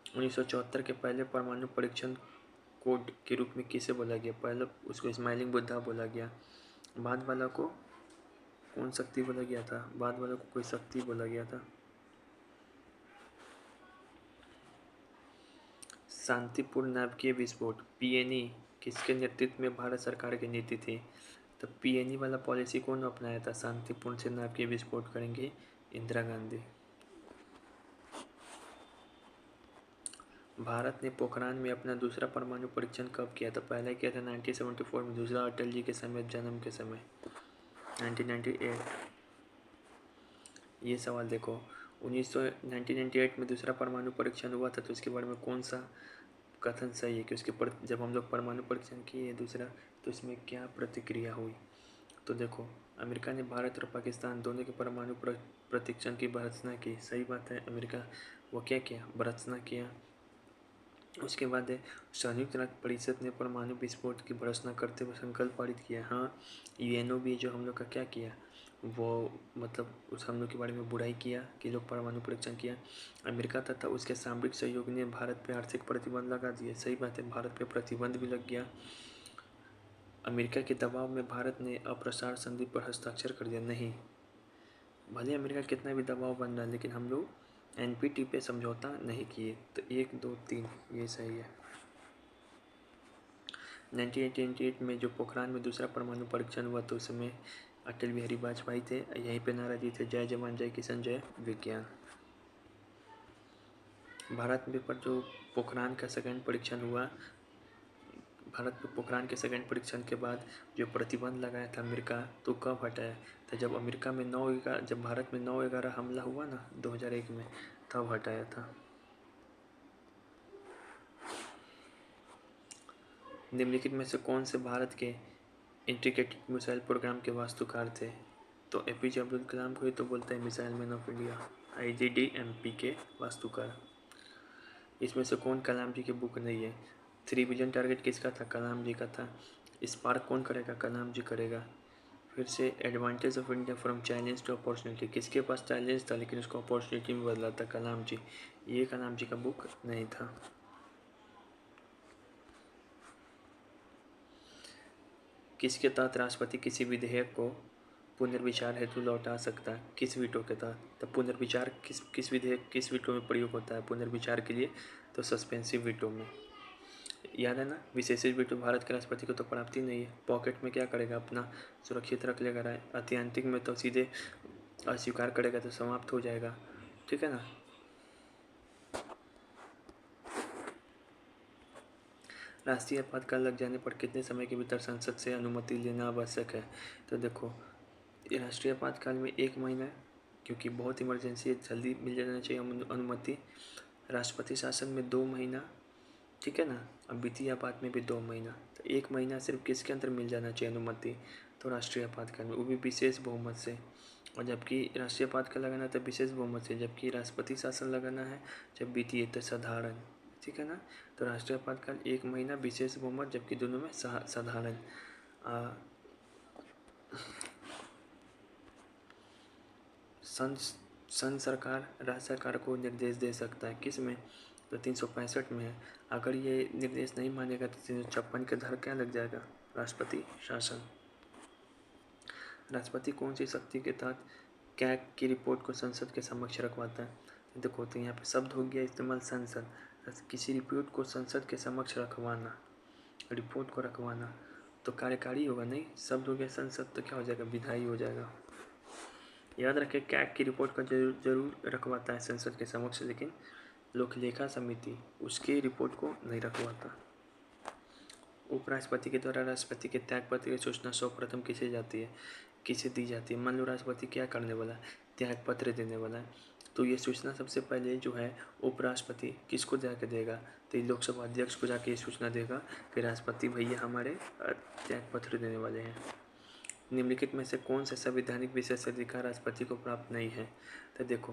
1974 के पहले परमाणु परीक्षण कोड के रूप में किसे बोला गया? पहले उसको स्माइलिंग बुद्धा बोला गया। बाद वाला को कौन शक्ति बोला गया था? बाद वाला को कोई शक्ति बोला गया था। शांतिपूर्ण नाभिकीय विस्फोट PNE किसके नेतृत्व में भारत सरकार की नीति थी? तो PNE वाला पॉलिसी कौन अपनाया था? शांतिपूर्ण से नाभिकीय विस्फोट करेंगे, इंदिरा गांधी। भारत ने पोखरान में अपना दूसरा परमाणु परीक्षण कब किया था? पहला किया था 1974 में, दूसरा अटल जी के समय जन्म के समय 1998। ये सवाल देखो, 1998 में दूसरा परमाणु परीक्षण हुआ था, तो इसके बारे में कौन सा कथन सही है कि उसके जब हम लोग परमाणु परीक्षण किए दूसरा, तो इसमें क्या प्रतिक्रिया हुई? तो देखो, अमेरिका ने भारत और पाकिस्तान दोनों के परमाणु परीक्षण की भर्त्सना की। सही बात है, अमेरिका वो क्या किया? भर्त्सना किया। उसके बाद संयुक्त राष्ट्र परिषद ने परमाणु विस्फोट की भर्त्सना करते हुए संकल्प पारित किया। हाँ, UNO भी जो हम लोग का क्या किया, वो मतलब उस हम लोग के बारे में बुराई किया कि लोग परमाणु परीक्षण किया। अमेरिका तथा उसके सामरिक सहयोगी ने भारत पे आर्थिक प्रतिबंध लगा दिए। सही बात है, भारत पे प्रतिबंध भी लग गया। अमेरिका के दबाव में भारत ने अप्रसार संधि पर हस्ताक्षर कर दिया। नहीं, भले अमेरिका कितना भी दबाव बन रहा है, लेकिन हम लोग NPT पे समझौता नहीं किए। तो 1, 2, 3 ये सही है। 1988 में जो पोखरान में दूसरा परमाणु परीक्षण हुआ, तो उसमें अटल बिहारी वाजपेयी थे। यहीं पे नारा दिए थे, जय जवान जय किसान जय विज्ञान। भारत में पर जो पोखरान का सेकंड परीक्षण हुआ, भारत में पोखरान के सेकंड परीक्षण के बाद जो प्रतिबंध लगाया था अमेरिका, तो कब हटाया था? जब अमेरिका में जब भारत में 9/11 हमला हुआ ना 2001 में, तब हटाया था। निम्नलिखित में से कौन से भारत के इंटीग्रेटेड मिसाइल प्रोग्राम के वास्तुकार थे? तो APJ अब्दुल कलाम को ही तो बोलते हैं missile man of India, IGDMP के वास्तुकार। इसमें से कौन कलाम जी की बुक नहीं है? 3 बिलियन टारगेट किसका था? कलाम जी का था। स्पार्क कौन करेगा? कलाम जी करेगा। फिर से advantage of India from challenge to opportunity, किसके पास चैलेंज था लेकिन उसको अपॉर्चुनिटी में बदला था? कलाम जी। ये कलाम जी का बुक नहीं था। किसके तहत राष्ट्रपति किसी विधेयक को पुनर्विचार हेतु लौटा सकता है? किस वीटो के तहत? तो पुनर्विचार किस विधेयक किस वीटो में प्रयोग होता है पुनर्विचार के लिए? तो सस्पेंसिव वीटो में। याद है ना, विशेषित वीटो भारत के राष्ट्रपति को तो प्राप्ति नहीं है। पॉकेट में क्या करेगा? अपना सुरक्षित रख लेगा। अत्यंतिक में तो सीधे अस्वीकार करेगा तो समाप्त हो जाएगा, ठीक है ना। राष्ट्रीय आपातकाल लग जाने पर कितने समय के भीतर संसद से अनुमति लेना आवश्यक है? तो देखो, राष्ट्रीय आपातकाल में 1 महीना, क्योंकि बहुत इमरजेंसी है, जल्दी मिल जाना चाहिए अनुमति। राष्ट्रपति शासन में 2 महीना, ठीक है ना। अब वित्तीय आपात में भी 2 महीना, तो 1 महीना सिर्फ किसके अंदर मिल जाना चाहिए अनुमति? तो राष्ट्रीय आपातकाल में, वो भी विशेष बहुमत से। और जबकि राष्ट्रीय आपातकाल लगाना तो विशेष बहुमत से, जबकि राष्ट्रपति शासन लगाना है जब वित्तीय तो साधारण, ठीक है ना। तो राष्ट्रीय आपातकाल 1 महीना, विशेष बहुमत, जबकि दोनों में साधारण। संघ सरकार राज्य सरकार को निर्देश दे सकता है, किस में? तो 365 में है। अगर ये निर्देश नहीं मानेगा तो 356 के तहत क्या लग जाएगा? राष्ट्रपति शासन। राष्ट्रपति कौन सी शक्ति के तहत कैग की रिपोर्ट को संसद के समक्ष रखवाता है? देखो, तो यहाँ पे शब्द हो गया इस्तेमाल संसद। किसी रिपोर्ट को संसद के समक्ष रखवाना, रिपोर्ट को रखवाना, तो कार्यकारी होगा नहीं, शब्द हो गया संसद, तो क्या हो जाएगा, विधायी हो जाएगा। याद रखें, कैग की रिपोर्ट का जरूर रखवाता है संसद के समक्ष, लेकिन लोकलेखा समिति उसकी रिपोर्ट को नहीं रखवाता। उपराष्ट्रपति के द्वारा राष्ट्रपति के त्यागपत्र की सूचना सर्वप्रथम किसे जाती है, किसे दी जाती है? मान लो राष्ट्रपति क्या करने वाला है, त्यागपत्र देने वाला है, तो ये सूचना सबसे पहले जो है उपराष्ट्रपति किसको जाके देगा, तो लोकसभा अध्यक्ष को जाके ये सूचना देगा कि राष्ट्रपति भैया हमारे त्यागपत्र देने वाले हैं। निम्नलिखित में से कौन सा संवैधानिक विशेषाधिकार राष्ट्रपति को प्राप्त नहीं है? तो देखो,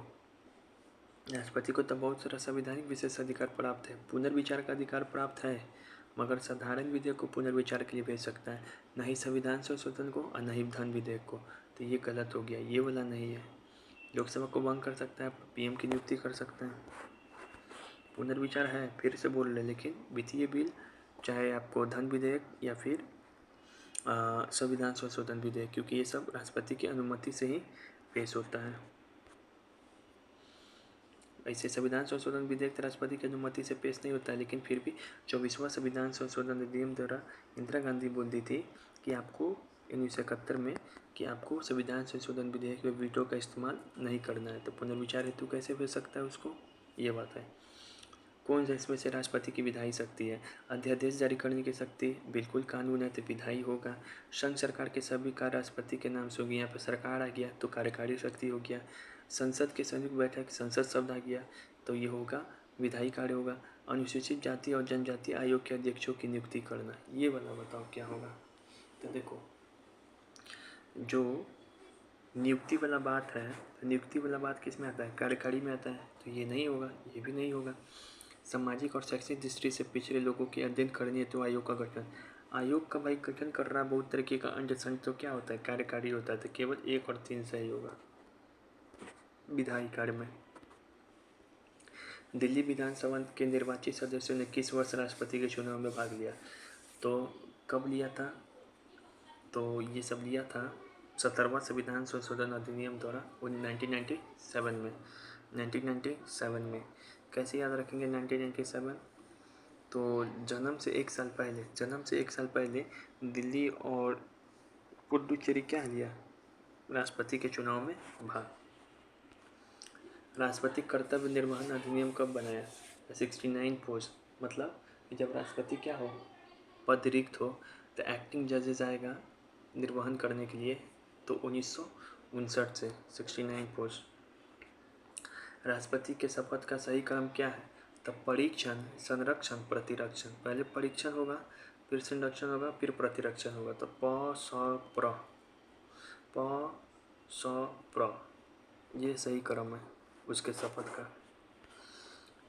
राष्ट्रपति को तो बहुत सारा संवैधानिक विशेषाधिकार प्राप्त है। पुनर्विचार का अधिकार प्राप्त है, मगर साधारण विधेयक को पुनर्विचार के लिए भेज सकता है, न ही संविधान संशोधन को और न ही धन विधेयक को। तो ये गलत हो गया, ये वाला नहीं है। लोकसभा को भंग कर सकता है, पीएम की नियुक्ति कर सकते हैं। पुनर्विचार है, फिर से बोल रहे, लेकिन वित्तीय बिल, चाहे आपको धन विधेयक या फिर संविधान संशोधन विधेयक, क्योंकि ये सब राष्ट्रपति की अनुमति से ही पेश होता है। ऐसे संविधान संशोधन विधेयक राष्ट्रपति की अनुमति से पेश नहीं होता है, लेकिन फिर भी 24वां संविधान संशोधन अधिनियम द्वारा इंदिरा गांधी बोलती थी कि आपको 1971 में कि आपको संविधान संशोधन विधेयक में वीटो का इस्तेमाल नहीं करना है। तो पुनर्विचार हेतु कैसे भेज सकता है उसको, ये बात है। कौन सा इसमें से राष्ट्रपति की विधायी शक्ति है? अध्यादेश जारी करने की शक्ति, बिल्कुल कानून है तो विधायी होगा। संघ सरकार के सभी कार्य राष्ट्रपति के नाम से होगी, यहाँ पर सरकार आ गया तो कार्यकारी शक्ति हो गया। संसद की संयुक्त बैठक, संसद शब्द आ गया तो ये होगा विधायी कार्य होगा। अनुसूचित जाति और जनजाति आयोग के अध्यक्षों की नियुक्ति करना, ये वाला बताओ क्या होगा? तो देखो, जो नियुक्ति वाला बात है, नियुक्ति वाला बात किस में आता है, कार्यकारी में आता है, तो ये नहीं होगा, ये भी नहीं होगा। सामाजिक और शैक्षिक दृष्टि से पिछड़े लोगों के अध्ययन करने हेतु आयोग का गठन, आयोग का भाई गठन कर रहा बहुत तरीके का अंडरस्टैंड, तो क्या होता है, कार्यकारी होता है, तो केवल 1 और 3 सही होगा विधायी कार्य में। दिल्ली विधानसभा के निर्वाचित सदस्यों ने किस वर्ष राष्ट्रपति के चुनाव में भाग लिया? तो कब लिया था? तो ये सब लिया था 17वां संविधान संशोधन अधिनियम द्वारा 1997 में। कैसे याद रखेंगे 1997? तो जन्म से एक साल पहले दिल्ली और पुडुचेरी क्या लिया, राष्ट्रपति के चुनाव में भाग। राष्ट्रपति कर्तव्य निर्वहन अधिनियम कब बनाया? 69 पोस्ट, मतलब जब राष्ट्रपति क्या हो, पद रिक्त हो, तो एक्टिंग जजेस आएगा निर्वहन करने के लिए, तो 1959 से 69 पोस्ट। राष्ट्रपति के शपथ का सही क्रम क्या है? तब परीक्षण, संरक्षण, प्रतिरक्षण। पहले परीक्षण होगा, फिर संरक्षण होगा, फिर प्रतिरक्षण होगा। तो प स प्र ये सही क्रम है उसके शपथ का।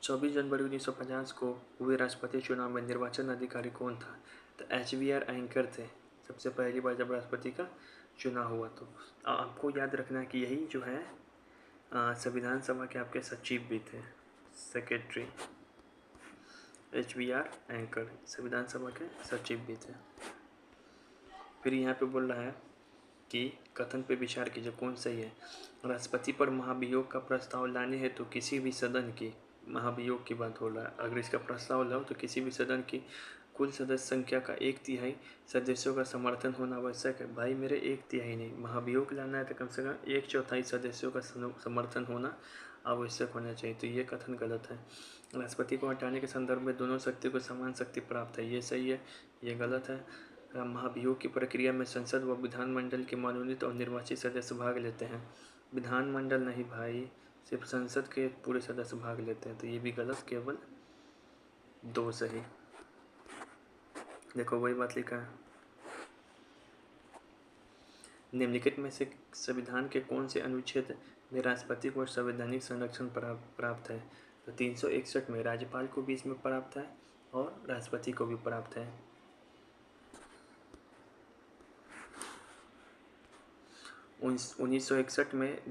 24 जनवरी 1950 को हुए राष्ट्रपति चुनाव में निर्वाचन अधिकारी कौन था? तो HBR एंकर थे सबसे पहली बार जब राष्ट्रपति का चुनाव हुआ। तो आपको याद रखना है कि यही जो है संविधान सभा के आपके सचिव भी थे, सेक्रेटरी। HBR एंकर संविधान सभा के सचिव भी थे। फिर यहाँ पे बोल रहा है कि कथन पे विचार कीजिए कौन सही है। राष्ट्रपति पर महाभियोग का प्रस्ताव लाने हेतु तो किसी भी सदन की, महाभियोग की बात हो रहा है, अगर इसका प्रस्ताव लाओ तो किसी भी सदन की कुल सदस्य संख्या का 1/3 सदस्यों का समर्थन होना आवश्यक है। भाई मेरे 1/3 नहीं, महाभियोग लाना है तो कम से कम 1/4 सदस्यों का समर्थन होना आवश्यक होना चाहिए। तो ये कथन गलत है। राष्ट्रपति को हटाने के संदर्भ में दोनों शक्ति को समान शक्ति प्राप्त है, ये सही है, ये गलत है। महाभियोग की प्रक्रिया में संसद व विधानमंडल के मनोनीत और निर्वाचित सदस्य भाग लेते हैं, विधानमंडल नहीं भाई, सिर्फ संसद के पूरे सदस्य भाग लेते हैं, तो ये भी गलत, केवल 2 सही। देखो वही बात लिखा है। निम्नलिखित में से संविधान के कौन से अनुच्छेद में राष्ट्रपति को संवैधानिक संरक्षण प्राप्त है? तो 361 में राज्यपाल को भी इसमें प्राप्त है और राष्ट्रपति को भी प्राप्त है। 1961 में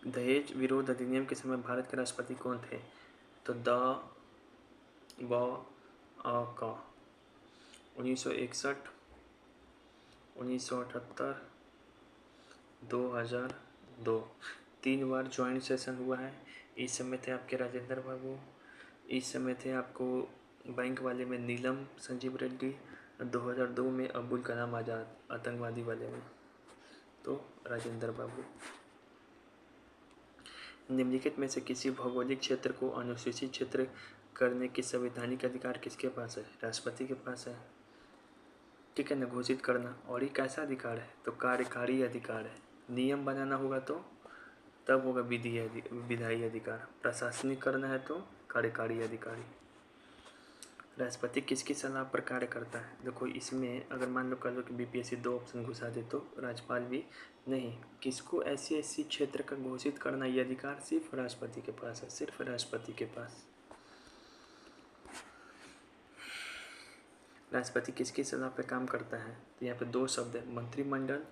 दहेज विरोध अधिनियम के समय भारत के राष्ट्रपति कौन थे? तो क 1961 1978, 2002, 3 बार ज्वाइंट सेशन हुआ है। इस समय थे आपके राजेंद्र बाबू, इस समय थे आपको बैंक वाले में नीलम संजीव रेड्डी, 2002 में अब्दुल कलाम आज़ाद आतंकवादी वाले में, तो राजेंद्र बाबू। निम्नलिखित में से किसी भौगोलिक क्षेत्र को अनुसूचित क्षेत्र करने की संवैधानिक अधिकार किसके पास है? राष्ट्रपति के पास है, ठीक है ना, घोषित करना। और ये कैसा अधिकार है? तो कार्यकारी अधिकार है। नियम बनाना होगा तो तब होगा विधायी अधिकार। प्रशासनिक करना है तो कार्यकारी अधिकारी। राष्ट्रपति किसकी सलाह पर कार्य करता है? देखो इसमें अगर मान लो कर लो कि बीपीएससी 2 ऑप्शन घुसा दे तो राज्यपाल भी नहीं, किसको ऐसी क्षेत्र का घोषित करना ये अधिकार सिर्फ राष्ट्रपति के पास है, सिर्फ राष्ट्रपति के पास। राष्ट्रपति किसकी सलाह पर काम करता है? तो यहाँ पे 2 शब्द है, मंत्रिमंडल,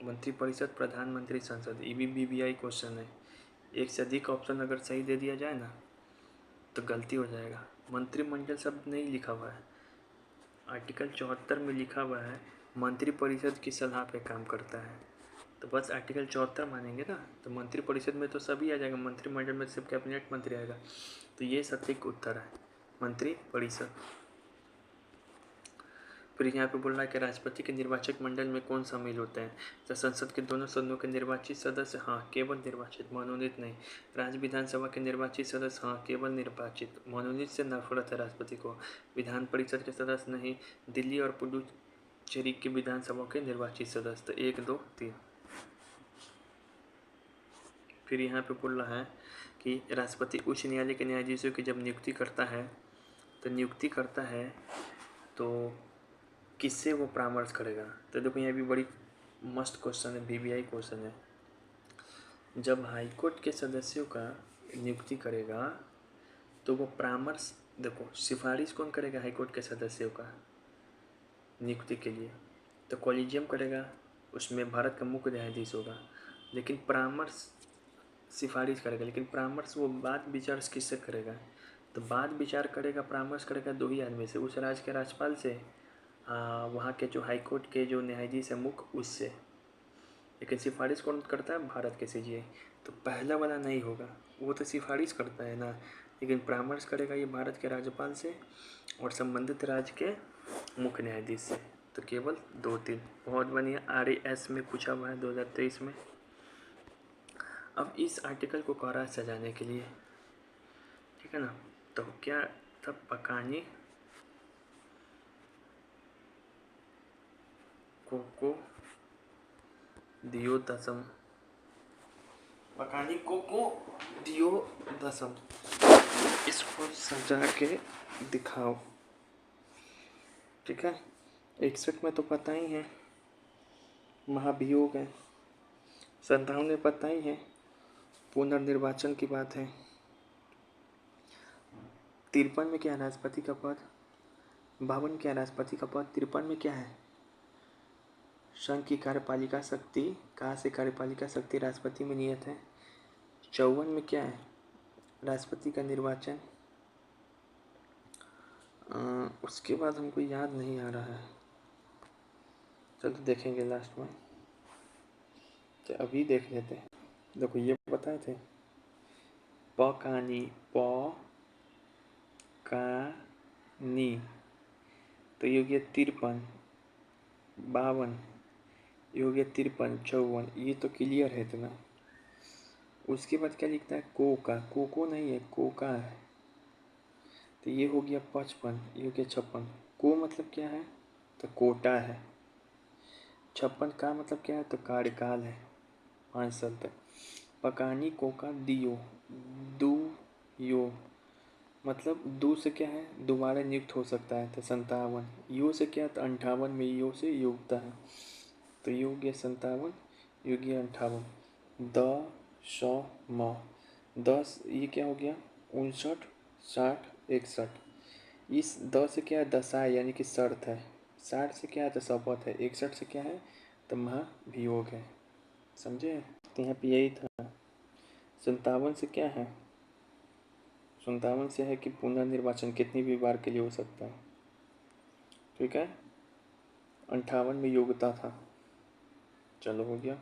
मंत्रिपरिषद, प्रधानमंत्री, संसद। ये भी बीबीआई क्वेश्चन है। एक से अधिक ऑप्शन अगर सही दे दिया जाए ना तो गलती हो जाएगा। मंत्रिमंडल शब्द नहीं लिखा हुआ है, आर्टिकल 74 में लिखा हुआ है मंत्रिपरिषद की सलाह पे काम करता है, तो बस आर्टिकल 74 मानेंगे ना। तो मंत्रिपरिषद में तो सभी आ जाएगा, मंत्रिमंडल में सिर्फ कैबिनेट मंत्री आएगा। तो ये सटीक उत्तर है, मंत्रिपरिषद। फिर यहाँ पे बोल रहा है कि राष्ट्रपति के निर्वाचक मंडल में कौन शामिल होते हैं? तो संसद के दोनों सदनों के निर्वाचित सदस्य, हाँ केवल निर्वाचित, मनोनीत नहीं। राज्य विधानसभा के निर्वाचित सदस्य, हाँ केवल निर्वाचित, मनोनीत से नफरत है राष्ट्रपति को। विधान परिषद के सदस्य नहीं। दिल्ली और पुडुचेरी की विधानसभा के निर्वाचित सदस्य, तो 1, 2, 3। फिर यहाँ पे बोल रहा है कि राष्ट्रपति उच्च न्यायालय के न्यायाधीशों की जब नियुक्ति करता है तो किससे वो परामर्श करेगा? तो देखो यहाँ भी बड़ी मस्त क्वेश्चन है, बीबीआई क्वेश्चन है। जब हाईकोर्ट के सदस्यों का नियुक्ति करेगा तो वो परामर्श, देखो सिफारिश कौन करेगा हाईकोर्ट के सदस्यों का नियुक्ति के लिए? तो कॉलेजियम करेगा, उसमें भारत का मुख्य न्यायाधीश होगा। लेकिन परामर्श सिफारिश करेगा, लेकिन परामर्श वो बात विचार किससे करेगा? तो बात विचार करेगा, परामर्श करेगा 2 ही आदमी से, उस राज्य के राज्यपाल से, वहाँ के जो हाईकोर्ट के जो न्यायाधीश है मुख्य, उससे। लेकिन सिफारिश कौन करता है? भारत के सीजीआई। तो पहला वाला नहीं होगा, वो तो सिफारिश करता है ना, लेकिन परामर्श करेगा ये भारत के राज्यपाल से और संबंधित राज्य के मुख्य न्यायाधीश से। तो केवल 2, 3। बहुत बढ़िया, RAS में पूछा हुआ है 2023 में। अब इस आर्टिकल को करा सजाने के लिए, ठीक है ना, तो क्या तब पकानी कोको दियो दसम, पकानी कोको दियो दसम, इसको सजा के दिखाओ, ठीक है। 61 में तो पता ही है महाभियोग है, 57 में पता ही है पुनर्निर्वाचन की बात है, 53 में क्या है? राष्ट्रपति का पद। 52 क्या है? राष्ट्रपति का पद। 53 में क्या है? संघ की कार्यपालिका शक्ति, कहाँ से कार्यपालिका शक्ति राष्ट्रपति में नियत है। 54 में क्या है? राष्ट्रपति का निर्वाचन। उसके बाद हमको याद नहीं आ रहा है, चलो देखेंगे लास्ट में, तो अभी देख लेते हैं। देखो ये बताए थे पकानी, प का नी, तो ये हो गया 53, 52, ये हो गया 53, 54, ये तो क्लियर है इतना। उसके बाद क्या लिखता है? कोका, कोको नहीं है, कोका है, तो ये हो गया 55, ये हो गया 56। को मतलब क्या है? तो कोटा है। 56 का मतलब क्या है? तो कार्यकाल है, 5 साल तक। पकानी कोका दियो, दू यो मतलब दू से क्या है? दोबारा नियुक्त हो सकता है, तो 57। यो से क्या? तो 58 में यो से योग्यता है, तो ये हो गया 57, ये हो गया 58। द सौ म 10, ये क्या हो गया? 59, 60, 61। इस 10 से क्या है? दशा यानी कि शर्त है। 60 से क्या है? तो शपथ है। 61 से क्या है? तो महाभियोग है, समझे? तो यहाँ पे यही था। 57 से क्या है? 57 से है कि पुनर्निर्वाचन कितनी भी बार के लिए हो सकता है, ठीक है। 58 में योग्यता था। चलो हो गया।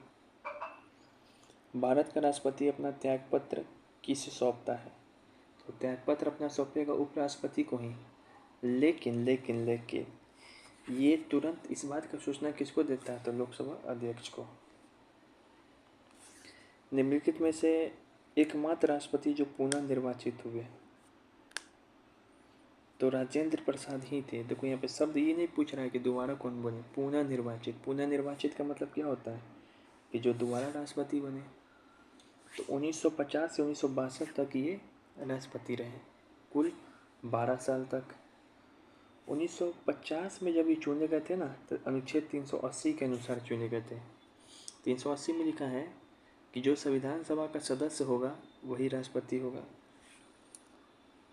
भारत का राष्ट्रपति अपना त्यागपत्र किसे सौंपता है? तो त्यागपत्र अपना सौंपेगा उपराष्ट्रपति को ही। लेकिन लेकिन लेकिन ये तुरंत इस बात का सूचना किसको देता है? तो लोकसभा अध्यक्ष को। निम्नलिखित में से एकमात्र राष्ट्रपति जो पुनः निर्वाचित हुए तो राजेंद्र प्रसाद ही थे। देखो यहाँ पे शब्द ये नहीं पूछ रहा है कि दोबारा कौन बने, पुनः निर्वाचित। पुनः निर्वाचित का मतलब क्या होता है कि जो दोबारा राष्ट्रपति बने। तो 1950 से 1962 तक ये राष्ट्रपति रहे, कुल 12 साल तक। 1950 में जब ये चुने गए थे ना, तो अनुच्छेद 380 के अनुसार चुने गए थे। 380 में लिखा है कि जो संविधान सभा का सदस्य होगा वही राष्ट्रपति होगा।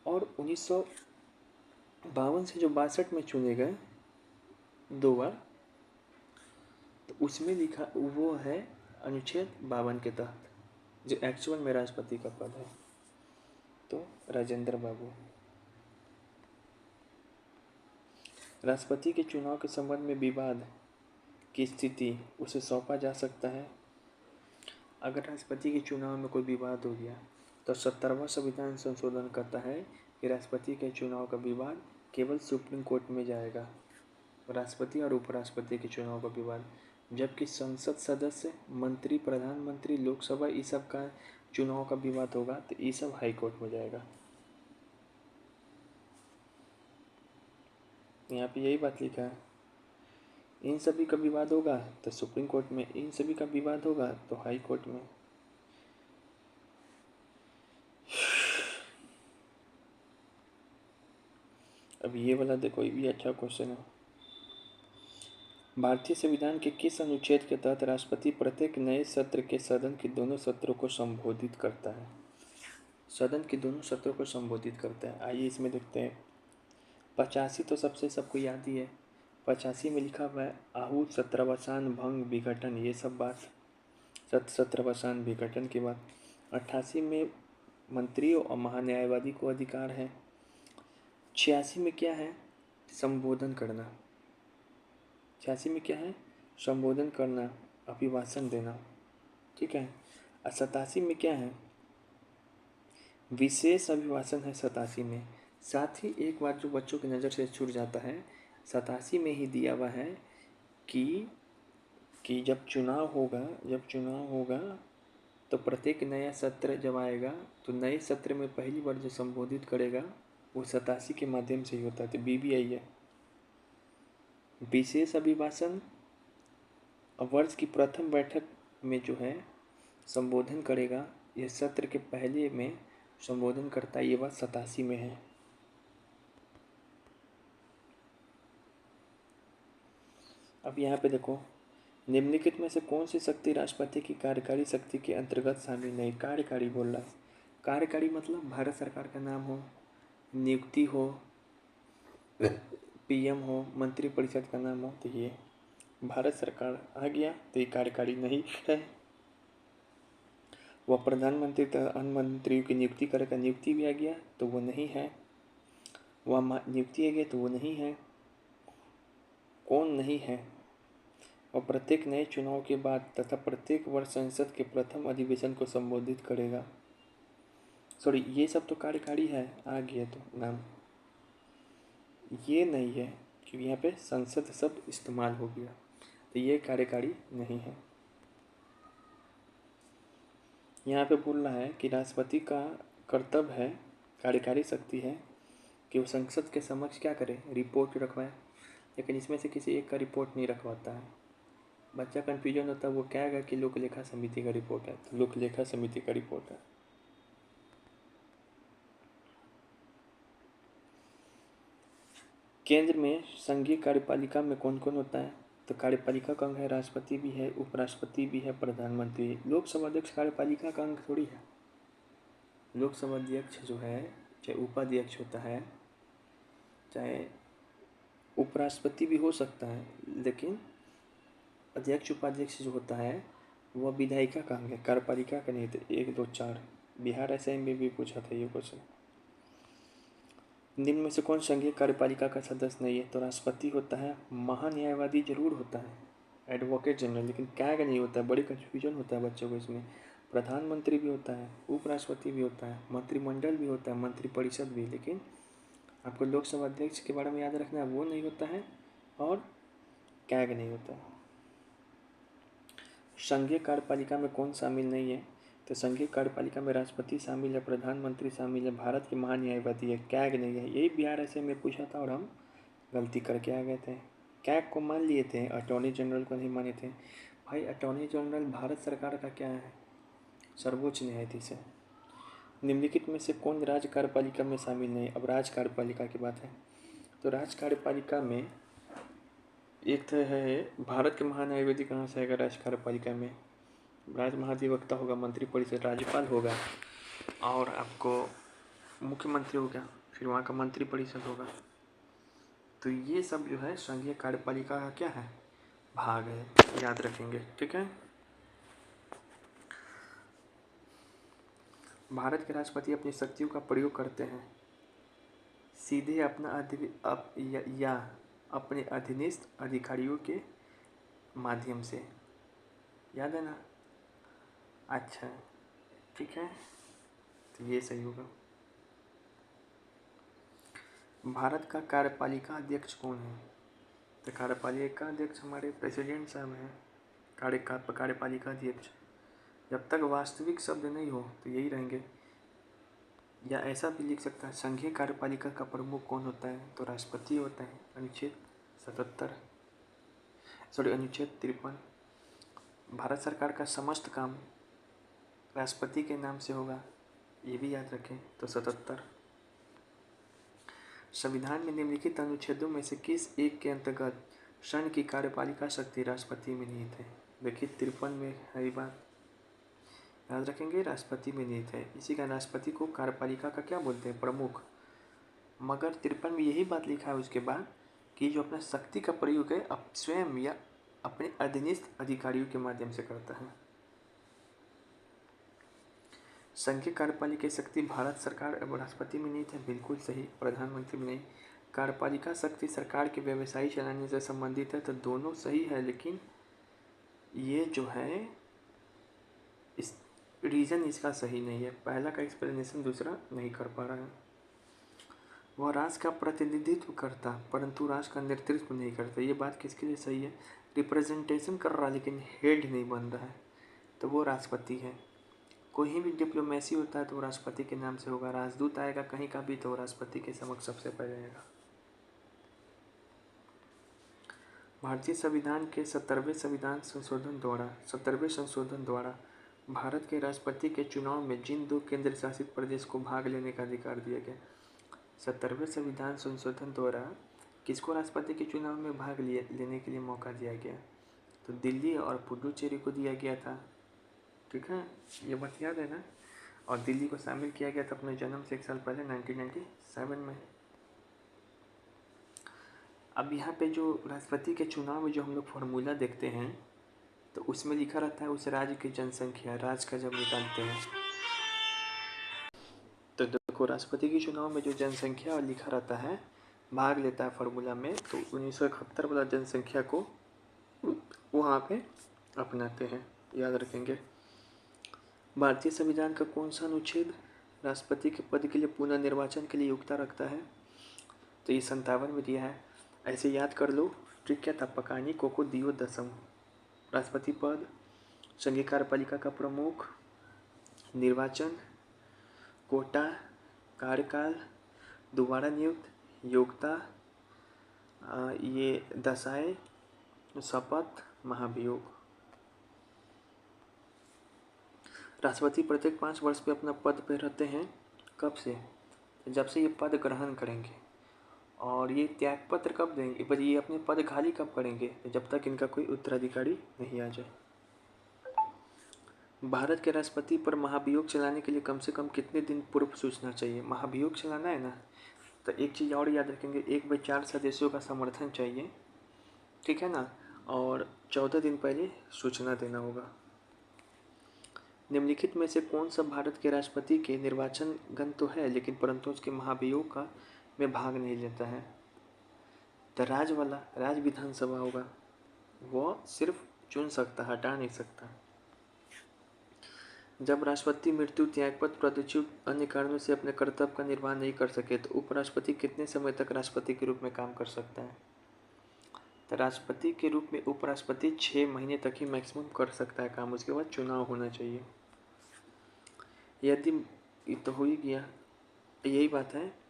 और 1952 से जो 62 में चुने गए 2 बार, तो उसमें लिखा वो है अनुच्छेद 52 के तहत जो एक्चुअल में राष्ट्रपति का पद है, तो राजेंद्र बाबू। राष्ट्रपति के चुनाव के संबंध में विवाद की स्थिति उसे सौंपा जा सकता है। अगर राष्ट्रपति के चुनाव में कोई विवाद हो गया तो 70वां संविधान संशोधन करता है कि राष्ट्रपति के चुनाव का विवाद केवल सुप्रीम कोर्ट में जाएगा, राष्ट्रपति और उपराष्ट्रपति के चुनाव का विवाद। जबकि संसद सदस्य, मंत्री, प्रधानमंत्री, लोकसभा, इस सब का चुनाव का विवाद होगा तो ये सब हाई कोर्ट में जाएगा। यहाँ पे यही बात लिखा है। इन सभी का विवाद होगा तो सुप्रीम कोर्ट में, इन सभी का विवाद होगा तो हाई कोर्ट में। अब ये वाला देखो, ये भी अच्छा क्वेश्चन है। भारतीय संविधान के किस अनुच्छेद के तहत राष्ट्रपति प्रत्येक नए सत्र के सदन के दोनों सत्रों को संबोधित करता है? सदन के दोनों सत्रों को संबोधित करता है। आइए इसमें देखते हैं। 85 तो सबसे सबको याद ही है। 85 में लिखा हुआ है आहूत सत्रावसान भंग विघटन, ये सब बात सत्रावसान विघटन की बात। 88 में मंत्रियों और महान्यायवादी को अधिकार है। 86 में क्या है? संबोधन करना। 86 में क्या है? संबोधन करना, अभिभाषण देना, ठीक है। और 87 में क्या है? विशेष अभिभाषण है 87 में। साथ ही एक बात जो बच्चों की नज़र से छूट जाता है, 87 में ही दिया हुआ है कि जब चुनाव होगा तो प्रत्येक नया सत्र जब आएगा तो नए सत्र में पहली बार जो संबोधित करेगा वो 87 के माध्यम से ही होता है। तो BBI है। विशेष अभिभाषण वर्ष की प्रथम बैठक में जो है संबोधन करेगा, यह सत्र के पहले में संबोधन करता है, ये बात 87 में है। अब यहाँ पे देखो, निम्नलिखित में से कौन सी शक्ति राष्ट्रपति की कार्यकारी शक्ति के अंतर्गत शामिल नहीं? कार्यकारी बोल रहा है। कार्यकारी मतलब भारत सरकार का नाम हो, नियुक्ति हो, PM हो, मंत्रिपरिषद का नाम हो, तो ये भारत सरकार आ गया तो ये कार्यकारी नहीं है। वह प्रधानमंत्री तथा अन्य मंत्रियों की नियुक्ति करेगा, नियुक्ति भी आ गया तो वो नहीं है। वह नियुक्ति आ गया तो वो नहीं है। कौन नहीं है? और प्रत्येक नए चुनाव के बाद तथा प्रत्येक वर्ष संसद के प्रथम अधिवेशन को संबोधित करेगा। सॉरी, ये सब तो कार्यकारी है, आ गया तो नाम, ये नहीं है क्योंकि यहाँ पे संसद शब्द इस्तेमाल हो गया, तो ये कार्यकारी नहीं है। यहाँ पे बोल रहा है कि राष्ट्रपति का कर्तव्य है, कार्यकारी शक्ति है कि वो संसद के समक्ष क्या करे? रिपोर्ट रखवाए। लेकिन इसमें से किसी एक का रिपोर्ट नहीं रखवाता है। बच्चा कन्फ्यूजन होता है, वो कहेगा कि लोक लेखा समिति का रिपोर्ट है, तो लोक लेखा समिति का रिपोर्ट है। केंद्र में संघीय कार्यपालिका में कौन कौन होता है? तो कार्यपालिका का अंग है राष्ट्रपति भी है, उपराष्ट्रपति भी है, प्रधानमंत्री। लोकसभा अध्यक्ष कार्यपालिका का अंग थोड़ी है। लोकसभा अध्यक्ष जो है, चाहे उपाध्यक्ष होता है, चाहे उपराष्ट्रपति भी हो सकता है, लेकिन अध्यक्ष उपाध्यक्ष जो होता है वह विधायिका का अंग है, कार्यपालिका का नहीं। तो 1 2 4 बिहार SIM में भी पूछा था ये क्वेश्चन। निम्न में से कौन संघीय कार्यपालिका का सदस्य नहीं है? तो राष्ट्रपति होता है, महान्यायवादी जरूर होता है, एडवोकेट जनरल, लेकिन कैग नहीं होता है। बड़ी कन्फ्यूजन होता है बच्चों को इसमें। प्रधानमंत्री भी होता है, उपराष्ट्रपति भी होता है, मंत्रिमंडल भी होता है, मंत्रिपरिषद भी, लेकिन आपको लोकसभा अध्यक्ष के बारे में याद रखना है, वो नहीं होता है और कैग नहीं होता। संघीय कार्यपालिका में कौन शामिल नहीं है? तो संघीय कार्यपालिका में राष्ट्रपति शामिल है, प्रधानमंत्री शामिल है, भारत के महान्यायवादी है, कैग नहीं है। यही बिहार ऐसे में पूछा था और हम गलती करके आ गए थे। कैग को मान लिए थे, अटॉर्नी जनरल को नहीं माने थे। भाई अटॉर्नी जनरल भारत सरकार का क्या है? सर्वोच्च न्यायाधीश है। निम्नलिखित में से कौन राज्य कार्यपालिका में शामिल नहीं? अब राज्य कार्यपालिका की बात है तो राज्य कार्यपालिका में एक तो है भारत के महान्यायवादी, कहाँ से आएगा राज्य कार्यपालिका में? राज्य महाधिवक्ता होगा, मंत्रिपरिषद, राज्यपाल होगा और आपको मुख्यमंत्री हो गया, फिर वहाँ का मंत्रिपरिषद होगा। तो ये सब जो है संघीय कार्यपालिका का क्या है? भाग है, याद रखेंगे, ठीक है। भारत के राष्ट्रपति अपनी शक्तियों का प्रयोग करते हैं सीधे या अपने अधीनस्थ अधिकारियों के माध्यम से, याद है ना? अच्छा, ठीक है, तो ये सही होगा। भारत का कार्यपालिका अध्यक्ष कौन है? तो कार्यपालिका अध्यक्ष हमारे प्रेसिडेंट साहब हैं। कार्यपालिका अध्यक्ष, जब तक वास्तविक शब्द नहीं हो तो यही रहेंगे। या ऐसा भी लिख सकता है, संघीय कार्यपालिका का प्रमुख कौन होता है? तो राष्ट्रपति होता है। अनुच्छेद 53, भारत सरकार का समस्त काम राष्ट्रपति के नाम से होगा, ये भी याद रखें। तो 77। संविधान में निम्नलिखित अनुच्छेदों में से किस एक के अंतर्गत संघ की कार्यपालिका शक्ति राष्ट्रपति में निहित है? देखिए 53 में है बात, याद रखेंगे, राष्ट्रपति में निहित है। इसी का राष्ट्रपति को कार्यपालिका का क्या बोलते हैं? प्रमुख। मगर 53 में यही बात लिखा है उसके बाद कि जो अपना शक्ति का प्रयोग है अब स्वयं या अपने अधीनस्थ अधिकारियों के माध्यम से करता है। संघीय कार्यपालिका की शक्ति भारत सरकार एवं राष्ट्रपति में निहित है, बिल्कुल सही, प्रधानमंत्री में नहीं। कार्यपालिका शक्ति सरकार के व्यवसाय चलाने से संबंधित है, तो दोनों सही है, लेकिन ये जो है इस रीज़न इसका सही नहीं है। पहला का एक्सप्लेनेशन दूसरा नहीं कर पा रहा है। वह राष्ट्र का प्रतिनिधित्व करता परंतु राष्ट्र का नेतृत्व नहीं करता। ये बात किसके लिए सही है? रिप्रेजेंटेशन कर रहा लेकिन हेड नहीं बन रहा है, तो वो राष्ट्रपति है। कोई भी डिप्लोमेसी होता है तो वो राष्ट्रपति के नाम से होगा। राजदूत आएगा कहीं का भी तो वो राष्ट्रपति के समक्ष सबसे पहले आएगा। भारतीय संविधान के 70वें संशोधन द्वारा भारत के राष्ट्रपति के चुनाव में जिन 2 केंद्र शासित प्रदेश को भाग लेने का अधिकार दिया गया, 70वें संविधान संशोधन द्वारा किसको राष्ट्रपति के चुनाव में भाग लेने के लिए मौका दिया गया? तो दिल्ली और पुडुचेरी को दिया गया था, ठीक है, ये बात याद है ना। और दिल्ली को शामिल किया गया था अपने जन्म से 1 साल पहले 1997 में। अब यहाँ पे जो राष्ट्रपति के चुनाव में जो हम लोग फॉर्मूला देखते हैं तो उसमें लिखा रहता है उस राज्य की जनसंख्या, राज्य का जब निकालते हैं तो देखो राष्ट्रपति के चुनाव में जो जनसंख्या लिखा रहता है भाग लेता है फॉर्मूला में, तो 1971 वाला जनसंख्या को वहाँ पे अपनाते हैं, याद रखेंगे। भारतीय संविधान का कौन सा अनुच्छेद राष्ट्रपति के पद के लिए पुनः निर्वाचन के लिए योग्यता रखता है? तो ये 57 में दिया है, ऐसे याद कर लो। ट्रिक क्या था? पकानी कोको दियो दसम। राष्ट्रपति पद, संघीय कार्यपालिका का प्रमुख, निर्वाचन, कोटा, कार्यकाल, दोबारा नियुक्त, योग्यता, ये दशाएं, शपथ, महाभियोग। राष्ट्रपति प्रत्येक 5 वर्ष पे अपना पद पे रहते हैं, कब से? जब से ये पद ग्रहण करेंगे। और ये त्यागपत्र कब देंगे? पर ये अपने पद खाली कब करेंगे? जब तक इनका कोई उत्तराधिकारी नहीं आ जाए। भारत के राष्ट्रपति पर महाभियोग चलाने के लिए कम से कम कितने दिन पूर्व सूचना चाहिए? महाभियोग चलाना है ना, तो एक चीज़ और याद रखेंगे, 1/4 सदस्यों का समर्थन चाहिए, ठीक है ना, और 14 दिन पहले सूचना देना होगा। निम्नलिखित में से कौन सा भारत के राष्ट्रपति के निर्वाचन गण तो है लेकिन परंतु उसके महाभियोग का में भाग नहीं लेता है। तो राज विधानसभा होगा, वो सिर्फ चुन सकता, हटा नहीं सकता। जब राष्ट्रपति मृत्यु, त्यागपत्र, पदच्युत अन्य कारणों से अपने कर्तव्य का निर्वाह नहीं कर सके तो उपराष्ट्रपति कितने समय तक राष्ट्रपति के रूप में काम कर सकता है? तो राष्ट्रपति के रूप में उपराष्ट्रपति 6 महीने तक ही मैक्सिमम कर सकता है काम, उसके बाद चुनाव होना चाहिए। यदि तो हो ही गया, यही बात है।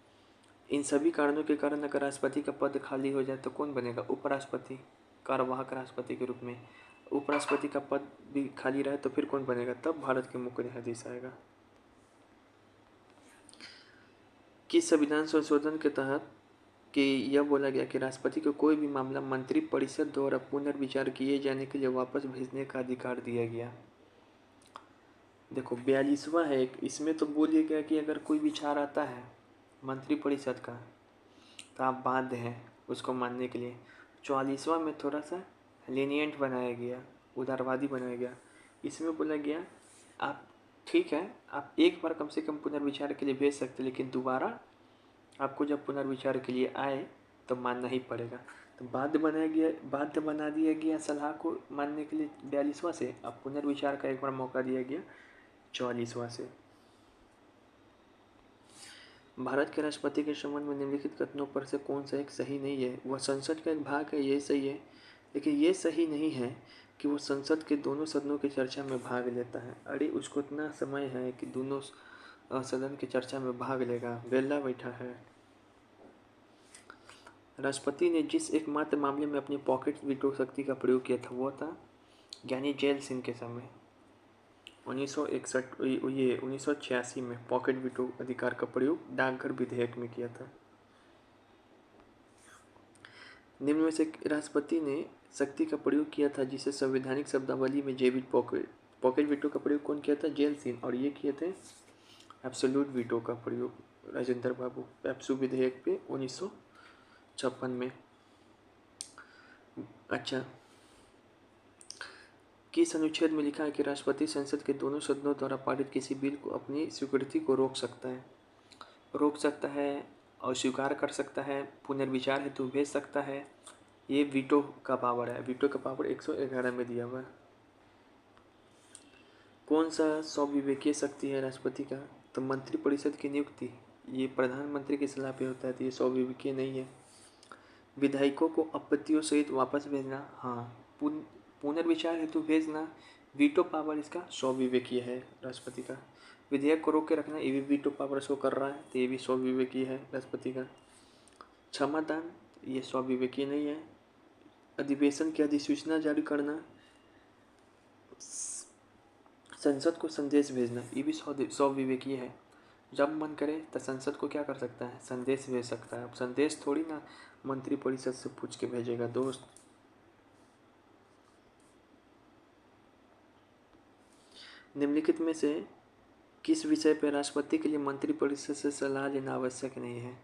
इन सभी कारणों के कारण अगर राष्ट्रपति का पद खाली हो जाए तो कौन बनेगा? उपराष्ट्रपति, कार्यवाहक राष्ट्रपति के रूप में। उपराष्ट्रपति का पद भी खाली रहे तो फिर कौन बनेगा? तब भारत के मुख्य न्यायाधीश आएगा। किस संविधान संशोधन के तहत कि यह बोला गया कि राष्ट्रपति को कोई भी मामला मंत्रिपरिषद द्वारा पुनर्विचार किए जाने के लिए वापस भेजने का अधिकार दिया गया? देखो 42वां है एक, इसमें तो बोलिए गया कि अगर कोई विचार आता है मंत्रिपरिषद का तो आप बाध्य हैं उसको मानने के लिए। 44वां में थोड़ा सा lenient बनाया गया, उदारवादी बनाया गया। इसमें बोला गया आप ठीक है, आप एक बार कम से कम पुनर्विचार के लिए भेज सकते, लेकिन दोबारा आपको जब पुनर्विचार के लिए आए तो मानना ही पड़ेगा। तो बाध्य बना दिया गया सलाह को मानने के लिए 42वां से, अब पुनर्विचार का एक बार मौका दिया गया 44वां से। भारत के राष्ट्रपति के संबंध में निम्नलिखित कथनों पर से कौन सा एक सही नहीं है? वह संसद का एक भाग है, ये सही है, लेकिन ये सही नहीं है कि वो संसद के दोनों सदनों की चर्चा में भाग लेता है। अरे उसको इतना समय है कि दोनों सदन की चर्चा में भाग लेगा, वेला बैठा है। राष्ट्रपति ने जिस एकमात्र मामले में अपनी पॉकेट वीटो शक्ति का प्रयोग किया था वो था ज्ञानी जैल सिंह के समय 1986 में पॉकेट वीटो अधिकार का प्रयोग डाकघर विधेयक में किया था। निम्न में से राष्ट्रपति ने शक्ति का प्रयोग किया था जिसे संवैधानिक शब्दावली में जैविक पॉकेट वीटो का प्रयोग कौन किया था? जैल सिंह। और ये किए थे एब्सोल्यूट वीटो का प्रयोग राजेंद्र बाबू, एप्सू विधेयक पे 1956 में। अच्छा, किस अनुच्छेद में लिखा है कि राष्ट्रपति संसद के दोनों सदनों द्वारा पारित किसी बिल को अपनी स्वीकृति को रोक सकता है, अस्वीकार कर सकता है, पुनर्विचार हेतु भेज सकता है। ये वीटो का पावर है, वीटो का पावर 111 में दिया हुआ है। कौन सा स्वविवेकीय शक्ति है राष्ट्रपति का? तो मंत्रिपरिषद की नियुक्ति, ये प्रधानमंत्री की सलाह पे होता है, तो ये स्वविवेकीय नहीं है। विधायकों को आपत्तियों सहित वापस भेजना, हाँ। पुनर्विचार हेतु भेजना, वीटो पावर इसका स्वविवेकीय है राष्ट्रपति का। विधेयक को रोक के रखना, ये भी वीटो पावर शो कर रहा है, तो ये भी स्वविवेकीय है राष्ट्रपति का। क्षमादान, ये स्वविवेकीय नहीं है। अधिवेशन की अधिसूचना जारी करना, संसद को संदेश भेजना, ये भी स्वविवेकीय है। जब मन करे तो संसद को क्या कर सकता है? संदेश भेज सकता है। अब संदेश थोड़ी ना मंत्रिपरिषद से पूछ के भेजेगा दोस्त। निम्नलिखित में से किस विषय पर राष्ट्रपति के लिए मंत्रिपरिषद से सलाह लेना आवश्यक नहीं है?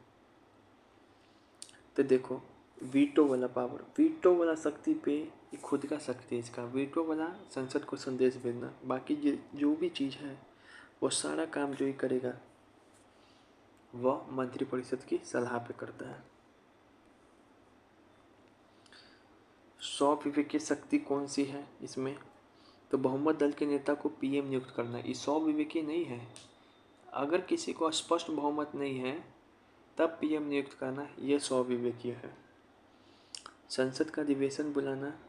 तो देखो वीटो वाला पावर, वीटो वाला शक्ति पे ये खुद का शक्ति है इसका। वीटो वाला संसद को संदेश भेजना, बाकी जो भी चीज़ है वो सारा काम जो ही करेगा वह मंत्रिपरिषद की सलाह पे करता है। स्वविवेकीय शक्ति कौन सी है इसमें? तो बहुमत दल के नेता को पीएम नियुक्त करना, ये स्वविवेकीय नहीं है। अगर किसी को स्पष्ट बहुमत नहीं है तब पीएम नियुक्त करना, यह स्वविवेकीय है। संसद का अधिवेशन बुलाना,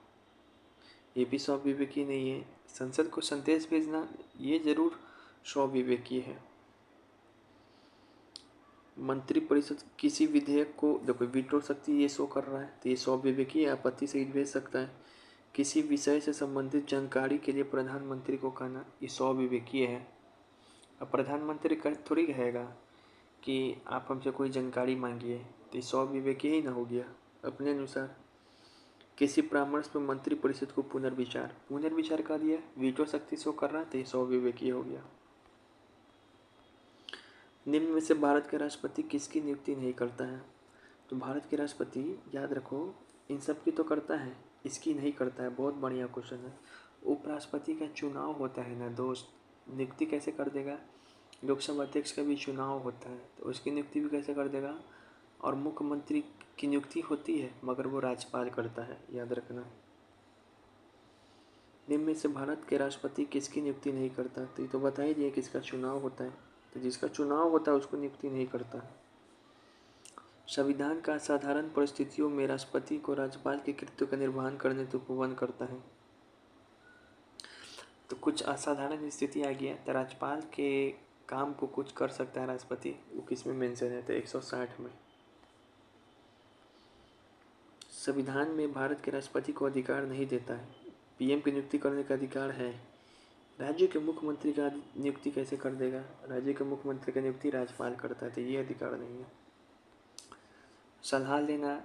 ये भी स्वविवेकीय नहीं है। संसद को संदेश भेजना, ये जरूर स्वविवेकीय है। मंत्रिपरिषद किसी विधेयक को, देखो वीटो शक्ति ये शो कर रहा है, तो ये स्वविवेकीय आपत्ति सहित भेज सकता है। किसी विषय से संबंधित जानकारी के लिए प्रधानमंत्री को कहना, ये स्वविवेकीय है। अब प्रधानमंत्री थोड़ी कहेगा कि आप हमसे कोई जानकारी मांगिए, तो ये स्वविवेकीय ही ना हो गया अपने अनुसार। किसी परामर्श में मंत्रिपरिषद को पुनर्विचार कर दिया, वीटो शक्ति शो कर रहा है, तो ये स्वविवेकीय हो गया। निम्न में से भारत के राष्ट्रपति किसकी नियुक्ति नहीं करता है? तो भारत के राष्ट्रपति, याद रखो, इन सब की तो करता है, इसकी नहीं करता है। बहुत बढ़िया क्वेश्चन है। उपराष्ट्रपति का चुनाव होता है ना दोस्त, नियुक्ति कैसे कर देगा? लोकसभा अध्यक्ष का भी चुनाव होता है, तो उसकी नियुक्ति भी कैसे कर देगा? और मुख्यमंत्री की नियुक्ति होती है, मगर वो राज्यपाल करता है, याद रखना। निम्न में से भारत के राष्ट्रपति किसकी नियुक्ति नहीं करता? तो ये तो बता ही दिया किसका चुनाव होता है, तो जिसका चुनाव होता है उसको नियुक्ति नहीं करता। संविधान का साधारण परिस्थितियों में राष्ट्रपति को राज्यपाल के कृत्यों का निर्वहन करने तो उपवन करता है। तो कुछ असाधारण स्थिति आ गया तो राज्यपाल के काम को कुछ कर सकता है राष्ट्रपति, वो किस में मेंशन है? तो 160 में। संविधान में भारत के राष्ट्रपति को अधिकार नहीं देता है, पीएम की नियुक्ति करने का अधिकार है। राज्य के मुख्यमंत्री का नियुक्ति कैसे कर देगा? राज्य के मुख्यमंत्री की नियुक्ति राज्यपाल करता है, तो ये अधिकार नहीं है। सलाह लेना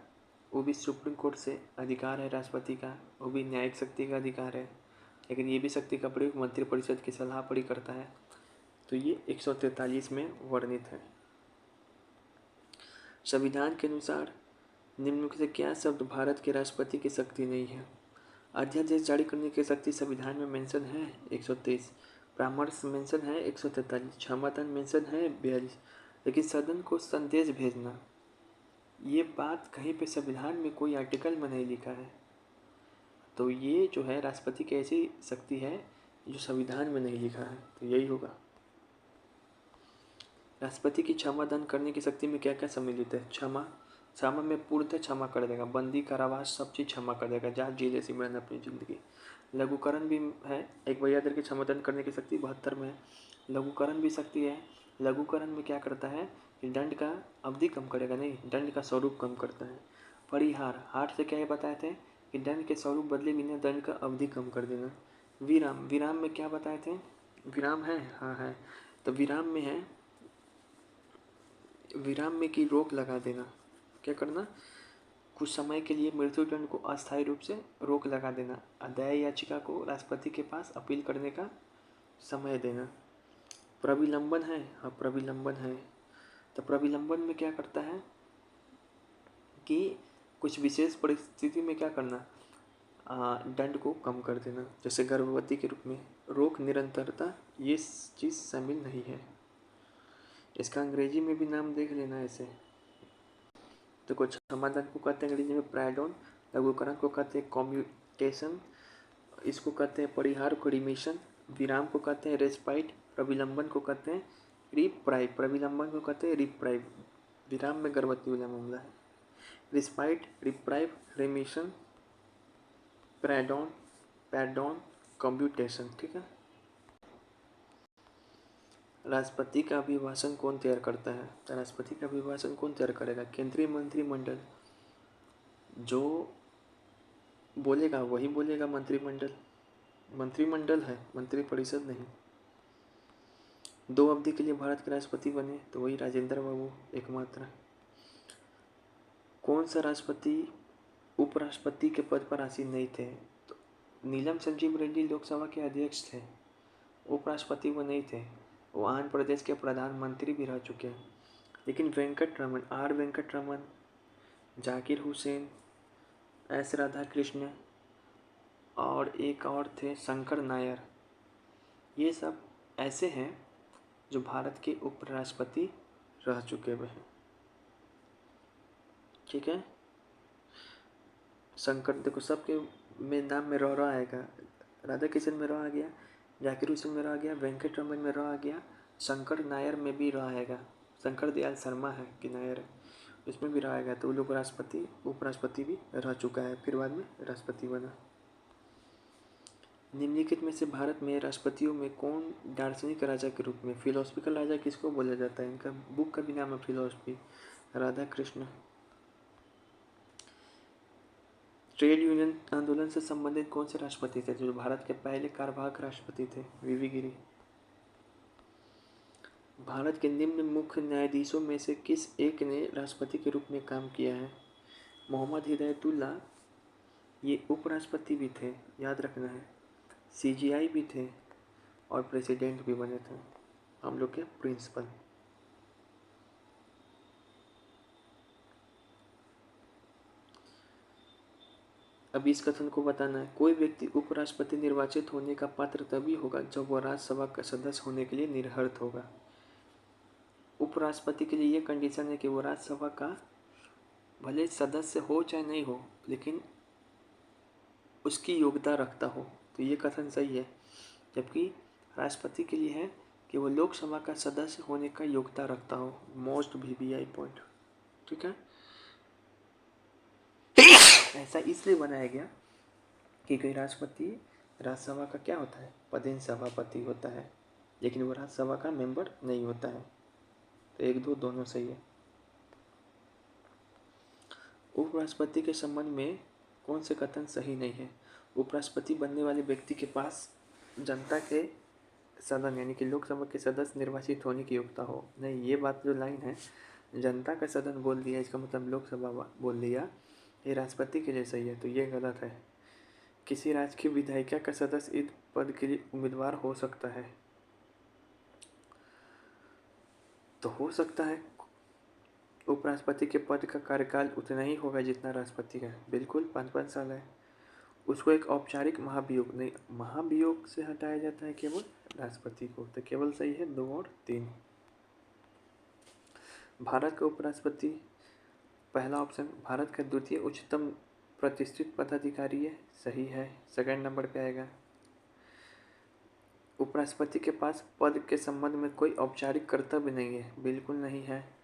वो भी सुप्रीम कोर्ट से अधिकार है राष्ट्रपति का, वो भी न्यायिक शक्ति का अधिकार है, लेकिन ये भी शक्ति का प्रयोग मंत्रिपरिषद की सलाह पर ही करता है। तो ये 143 में वर्णित है। संविधान के अनुसार निम्नलिखित से क्या शब्द भारत के राष्ट्रपति की शक्ति नहीं है? अध्यादेश जारी करने की शक्ति संविधान में मेंशन है 123, परामर्श मेंशन है 143, क्षमतान मेंशन है 42, लेकिन सदन को संदेश भेजना ये बात कहीं पे संविधान में कोई आर्टिकल में नहीं लिखा है। तो ये जो है राष्ट्रपति की ऐसी शक्ति है जो संविधान में नहीं लिखा है, तो यही होगा। राष्ट्रपति की क्षमा दान करने की शक्ति में क्या क्या सम्मिलित है? क्षमा में पूर्णतः क्षमा कर देगा, बंदी कारावास सब चीज़ क्षमा कर देगा, जहाँ जेल सिमरन अपनी जिंदगी। लघुकरण भी है, एक वैयाधर की क्षमा दान करने की शक्ति 72 में है। लघुकरण भी शक्ति है। लघुकरण में क्या करता है कि दंड का अवधि कम करेगा, नहीं दंड का स्वरूप कम करता है। परिहार, हार से क्या बताए थे कि दंड के स्वरूप बदले बिना दंड का अवधि कम कर देना। विराम, विराम में क्या बताए थे? विराम है, हाँ है। तो विराम में है, विराम में की रोक लगा देना। क्या करना? कुछ समय के लिए मृत्युदंड को अस्थायी रूप से रोक लगा देना। अदाय याचिका को राष्ट्रपति के पास अपील करने का समय देना। प्रविलंबन है, हाँ प्रविलंबन है। तो प्रविलंबन में क्या करता है कि कुछ विशेष परिस्थिति में क्या करना, दंड को कम कर देना, जैसे गर्भवती के रूप में। रोक निरंतरता ये चीज़ शामिल नहीं है। इसका अंग्रेजी में भी नाम देख लेना ऐसे। तो कुछ समाधान को कहते हैं अंग्रेजी में प्रायडोन, लघुकरण को कहते हैं कॉम्यूटेशन, इसको कहते हैं परिहार को रिमिशन, विराम को कहते हैं रेस्पाइट, प्रविलंबन को कहते हैं रिप्राइव, प्रविलंबन को कहते हैं रिप्राइव, विराम में गर्भवती वाला मामला है। रिस्पाइट, रिप्राइव, रेमिशन, पैडॉन, पैडॉन, कॉम्प्यूटेशन, ठीक है। राष्ट्रपति का अभिभाषण कौन तैयार करता है? तो राष्ट्रपति का अभिभाषण कौन तैयार करेगा? केंद्रीय मंत्रिमंडल, जो बोलेगा वही बोलेगा मंत्रिमंडल। मंत्रिमंडल है, मंत्रिपरिषद नहीं। 2 अवधि के लिए भारत के राष्ट्रपति बने तो वही राजेंद्र बाबू एकमात्र। कौन सा राष्ट्रपति उपराष्ट्रपति के पद पर आसीन नहीं थे? तो नीलम संजीव रेड्डी लोकसभा के अध्यक्ष थे, उपराष्ट्रपति वो नहीं थे, वो आंध्र प्रदेश के प्रधानमंत्री भी रह चुके हैं। लेकिन वेंकट रमन, आर वेंकट रमन, जाकिर हुसैन, एस राधाकृष्ण और एक और थे शंकर नायर, ये सब ऐसे हैं जो भारत के उपराष्ट्रपति रह चुके हुए हैं, ठीक है। शंकर, देखो सबके में नाम में रह आएगा, राधा किशन में रह आ गया, जाकिर हुसैन में रह आ गया, वेंकट रमन में रह आ गया, शंकर नायर में भी रह आएगा, शंकर दयाल शर्मा है कि नायर है, इसमें भी रह आएगा। तो वो लोग राष्ट्रपति उपराष्ट्रपति भी रह चुका है, फिर बाद में राष्ट्रपति बना। निम्नलिखित में से भारत में राष्ट्रपतियों में कौन दार्शनिक राजा के रूप में, फिलोसफिकल राजा किसको बोला जाता है? इनका बुक का भी नाम है philosophy, Radha Krishna. Trade union आंदोलन से संबंधित कौन से राष्ट्रपति थे जो भारत के पहले कार्यवाहक राष्ट्रपति थे? वीवी गिरी। भारत के निम्न मुख्य न्यायाधीशों में से किस एक ने राष्ट्रपति के रूप में काम किया है? मोहम्मद हिदायतुल्ला, ये उपराष्ट्रपति भी थे, याद रखना है, सीजीआई भी थे और प्रेसिडेंट भी बने थे, हम लोग के प्रिंसिपल। अब इस कथन को बताना है, कोई व्यक्ति उपराष्ट्रपति निर्वाचित होने का पात्र तभी होगा जब वह राज्यसभा का सदस्य होने के लिए निर्हर्त होगा। उपराष्ट्रपति के लिए यह कंडीशन है कि वो राज्यसभा का भले सदस्य हो चाहे नहीं हो, लेकिन उसकी योग्यता रखता हो, तो ये कथन सही है। जबकि राष्ट्रपति के लिए है कि वो लोकसभा का सदस्य होने का योग्यता रखता हो, मोस्ट वीवीआई पॉइंट। ठीक है, ऐसा इसलिए बनाया गया कि राष्ट्रपति राज्यसभा का क्या होता है, पदेन सभापति होता है, लेकिन वो राज्यसभा का मेंबर नहीं होता है। तो एक दो दोनों सही है। उपराष्ट्रपति के संबंध में कौन से कथन सही नहीं है? उपराष्ट्रपति बनने वाले व्यक्ति के पास जनता के सदन यानी कि लोकसभा के सदस्य निर्वाचित होने की योग्यता हो। नहीं, ये बात जो लाइन है, जनता का सदन बोल दिया, इसका मतलब लोकसभा बोल दिया, ये राष्ट्रपति के लिए सही है, तो ये गलत है। किसी राज्य की विधायिका का सदस्य इस पद के लिए उम्मीदवार हो सकता है, तो हो सकता है। उपराष्ट्रपति के पद का कार्यकाल उतना ही होगा जितना राष्ट्रपति का है, बिल्कुल 5-5 साल है। उसको एक औपचारिक महाभियोग नहीं, महाभियोग से हटाया जाता है केवल राष्ट्रपति को, तो केवल सही है 2 और 3। भारत का उपराष्ट्रपति, पहला ऑप्शन, भारत का द्वितीय उच्चतम प्रतिष्ठित पदाधिकारी है, सही है, सेकंड नंबर पे आएगा। उपराष्ट्रपति के पास पद के संबंध में कोई औपचारिक कर्तव्य नहीं है, बिल्कुल नहीं है।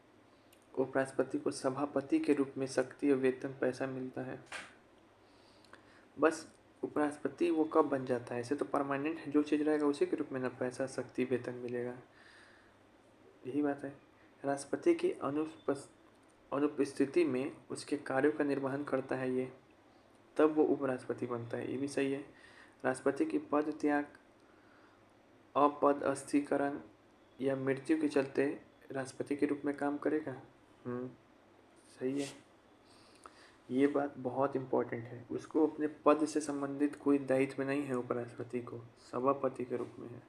उपराष्ट्रपति को सभापति के रूप में शक्ति और वेतन पैसा मिलता है। बस उपराष्ट्रपति वो कब बन जाता है, ऐसे तो परमानेंट है, जो चीज़ रहेगा उसी के रूप में ना पैसा शक्ति वेतन मिलेगा, यही बात है। राष्ट्रपति की अनुपस्थिति में उसके कार्यों का निर्वहन करता है ये, तब वो उपराष्ट्रपति बनता है, ये भी सही है। राष्ट्रपति की पद त्याग, अपदस्थीकरण या मृत्यु के चलते राष्ट्रपति के रूप में काम करेगा, सही है। ये बात बहुत इम्पोर्टेंट है, उसको अपने पद से संबंधित कोई दायित्व नहीं है, उपराष्ट्रपति को सभापति के रूप में है।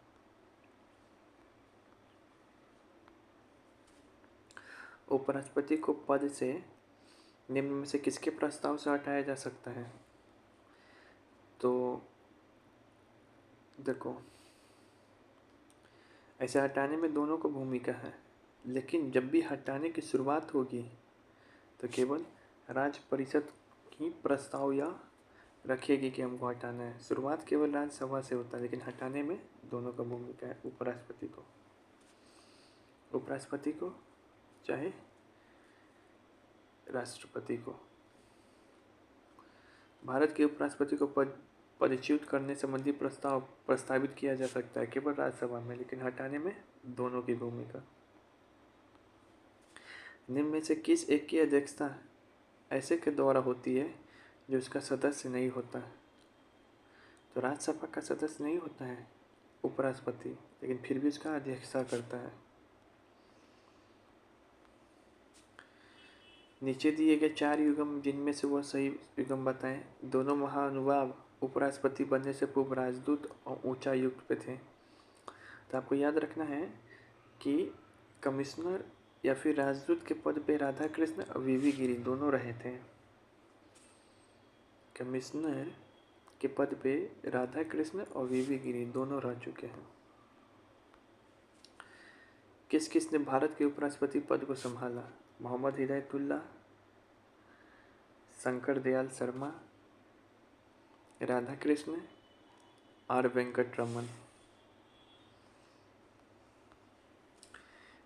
उपराष्ट्रपति को पद से निम्न में से किसके प्रस्ताव से हटाया जा सकता है? तो देखो, ऐसे हटाने में दोनों को भूमिका है, लेकिन जब भी हटाने की शुरुआत होगी तो केवल राज्य परिषद की प्रस्ताव या रखेगी कि हमको हटाना है। शुरुआत केवल राज्यसभा से होता है, लेकिन हटाने में दोनों का भूमिका है, उपराष्ट्रपति को चाहे राष्ट्रपति को। भारत के उपराष्ट्रपति को पदच्युत करने संबंधी प्रस्तावित किया जा सकता है केवल राज्यसभा में, लेकिन हटाने में दोनों की भूमिका। निम्न में से किस एक की अध्यक्षता ऐसे के द्वारा होती है जो उसका सदस्य नहीं होता? तो राज्यसभा का सदस्य नहीं होता है उपराष्ट्रपति, लेकिन फिर भी उसका अध्यक्षता करता है। नीचे दिए गए 4 युग्म जिनमें से वह सही युग्म बताएं। दोनों महानुभाव उपराष्ट्रपति बनने से पूर्व राजदूत और उच्चायुक्त पे थे। तो आपको याद रखना है कि कमिश्नर या फिर राजदूत के पद पे राधा कृष्ण और वीवी गिरी दोनों रहे थे। कमिश्नर के पद पे राधा कृष्ण और वीवी गिरी दोनों रह चुके हैं। किस किस ने भारत के उपराष्ट्रपति पद को संभाला? मोहम्मद हिदायतुल्लाह, शंकर दयाल शर्मा, राधा कृष्ण, आर वेंकट रमन।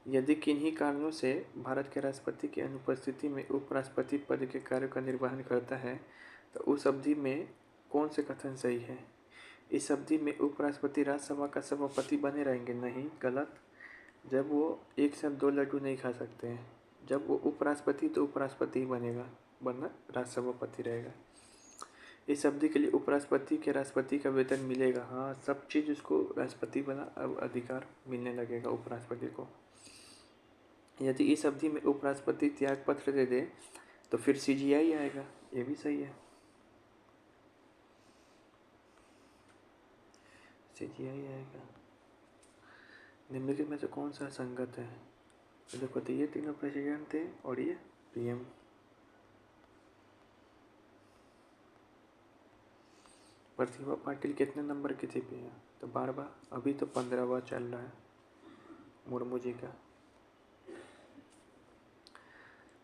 यदि किन्हीं कारणों से भारत के राष्ट्रपति की अनुपस्थिति में उपराष्ट्रपति पद के कार्यों का निर्वहन करता है, तो उस अवधि में कौन से कथन सही है? इस अवधि में उपराष्ट्रपति राज्यसभा का सभापति बने रहेंगे? नहीं, गलत। जब वो एक साथ 2 लड्डू नहीं खा सकते हैं, जब वो उपराष्ट्रपति तो उपराष्ट्रपति ही बनेगा, वरना राज्यसभापति रहेगा। इस अवधि के लिए उपराष्ट्रपति के राष्ट्रपति का वेतन मिलेगा, हाँ, सब चीज़ उसको राष्ट्रपति बना अब अधिकार मिलने लगेगा उपराष्ट्रपति को। यदि इस अवधि में उपराष्ट्रपति त्याग पत्र दे दे तो फिर सीजीआई आएगा, ये भी सही है, सीजीआई आएगा। निम्नलिखित में से कौन सा संगत है? तो देखो, तो ये तीनों प्रेसिडेंट थे और ये पीएम। प्रतिभा पाटिल कितने नंबर की थी पीएम? तो 12वां, अभी तो 15वां चल रहा है मुर्मू जी का।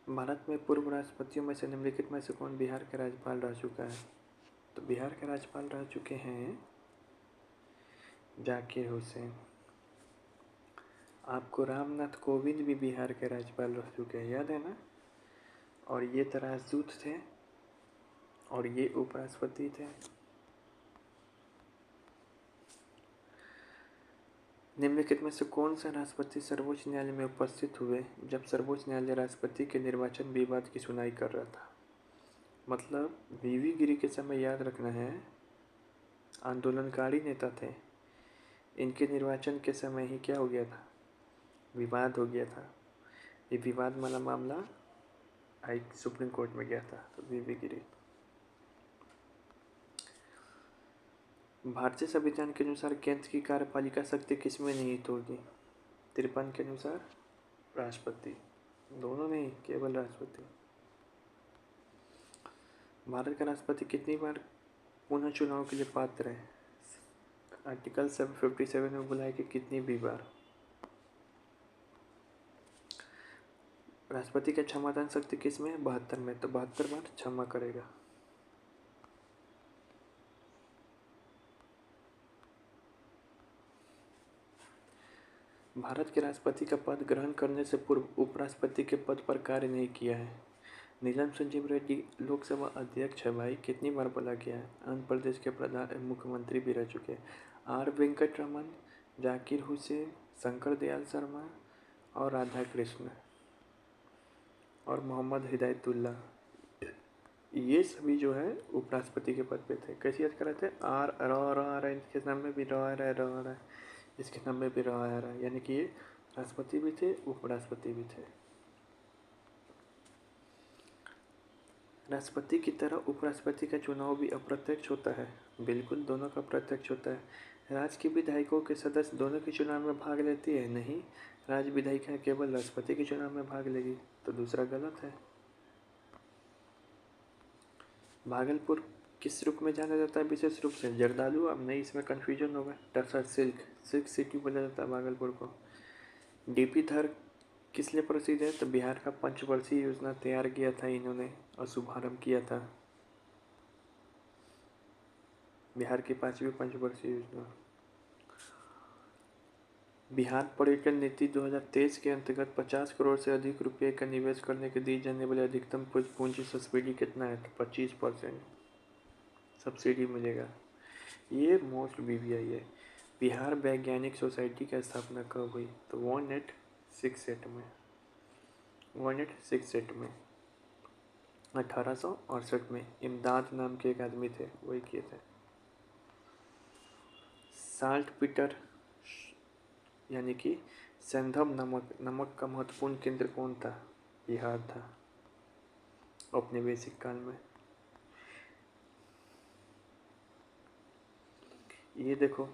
भारत में पूर्व राष्ट्रपतियों में से निम्नलिखित में से कौन बिहार के राज्यपाल रह चुका है? तो बिहार के राज्यपाल रह चुके हैं जाकिर हुसैन। आपको रामनाथ कोविंद भी बिहार के राज्यपाल रह चुके हैं, याद है ना? और ये तो राजदूत थे और ये उपराष्ट्रपति थे। निम्नलिखित में से कौन सा राष्ट्रपति सर्वोच्च न्यायालय में उपस्थित हुए जब सर्वोच्च न्यायालय राष्ट्रपति के निर्वाचन विवाद की सुनवाई कर रहा था? मतलब वीवी गिरी के समय, याद रखना है, आंदोलनकारी नेता थे। इनके निर्वाचन के समय ही क्या हो गया था? विवाद हो गया था। ये विवाद वाला मामला हाई सुप्रीम कोर्ट में गया था। तो वीवी गिरी। भारतीय संविधान के अनुसार केंद्र की कार्यपालिका शक्ति किसमें निहित होगी? 53 के अनुसार राष्ट्रपति। दोनों नहीं, केवल राष्ट्रपति। भारत का राष्ट्रपति कितनी बार पुनः चुनाव के लिए पात्र है? आर्टिकल 57 में बोला है कि कितनी भी बार। राष्ट्रपति का क्षमादान शक्ति किस में है? 72 में। तो 72 बार क्षमा करेगा। भारत के राष्ट्रपति का पद ग्रहण करने से पूर्व उपराष्ट्रपति के पद पर कार्य नहीं किया है। नीलम संजीव रेड्डी लोकसभा अध्यक्ष है भाई, कितनी बार बोला गया है? आंध्र प्रदेश के प्रधान मुख्यमंत्री भी रह चुके हैं। आर वेंकट रमन, जाकिर हुसैन, शंकर दयाल शर्मा और राधा कृष्ण और मोहम्मद हिदायतुल्ला, ये सभी जो है उपराष्ट्रपति के पद पे थे। कैसे याद कर रहे थे? आर रहा है, इसके नाम में भी रहा है, इसके नाम में भी रहा है, यानी कि ये राष्ट्रपति भी थे, उपराष्ट्रपति भी थे। राष्ट्रपति की तरह उपराष्ट्रपति का चुनाव भी अप्रत्यक्ष होता है। बिल्कुल, दोनों का प्रत्यक्ष होता है। राज्य के विधायकों के सदस्य दोनों के चुनाव में भाग लेती है? नहीं, राज्य विधायिका केवल राष्ट्रपति के चुनाव में भाग लेगी। तो दूसरा गलत है। भागलपुर किस रूप में जाना जाता है विशेष रूप से? जर्दालू। अब नहीं, इसमें कन्फ्यूजन होगा। टसर सिल्क सिटी बोला जाता है भागलपुर को। डीपी धर किस लिए प्रसिद्ध है? तो बिहार का पंचवर्षीय योजना तैयार किया था इन्होंने और शुभारंभ किया था। बिहार की 5वीं पंचवर्षीय योजना। बिहार पर्यटन नीति 2023 के अंतर्गत 50 करोड़ से अधिक रुपये का निवेश करने के दी जाने वाली अधिकतम पूंजी सब्सिडी कितना है? तो 25% सब्सिडी मिलेगा। ये मोस्ट BBI है। बिहार वैज्ञानिक सोसाइटी की स्थापना कब हुई? तो 1868 में। 1868 में 1868 में इमदाद नाम के एक आदमी थे, वही किए थे। साल्ट पीटर यानी कि सेंधव नमक का महत्वपूर्ण केंद्र कौन था? बिहार था औपनिवेशिक काल में। ये देखो,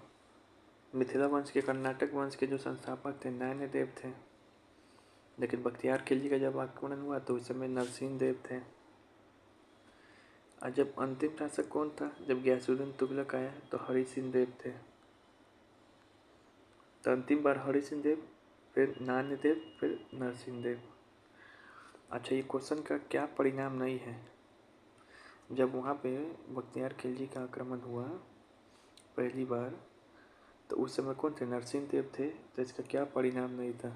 मिथिला वंश के कर्नाटक वंश के जो संस्थापक थे नैन देव थे, लेकिन बख्तियार खिलजी का जब आक्रमण हुआ तो उस समय नरसिंह देव थे। और जब अंतिम शासक कौन था? जब गयासुद्दीन तुगलक आया तो हरि सिंह देव थे। तो अंतिम बार हरि सिंह देव, फिर नान्य देव, फिर नरसिंह देव। अच्छा, ये क्वेश्चन का क्या परिणाम नहीं है? जब वहाँ पे बख्तियार खिलजी का आक्रमण हुआ पहली बार, तो उस समय कौन थे? नरसिंह देव थे। तो इसका क्या परिणाम नहीं था?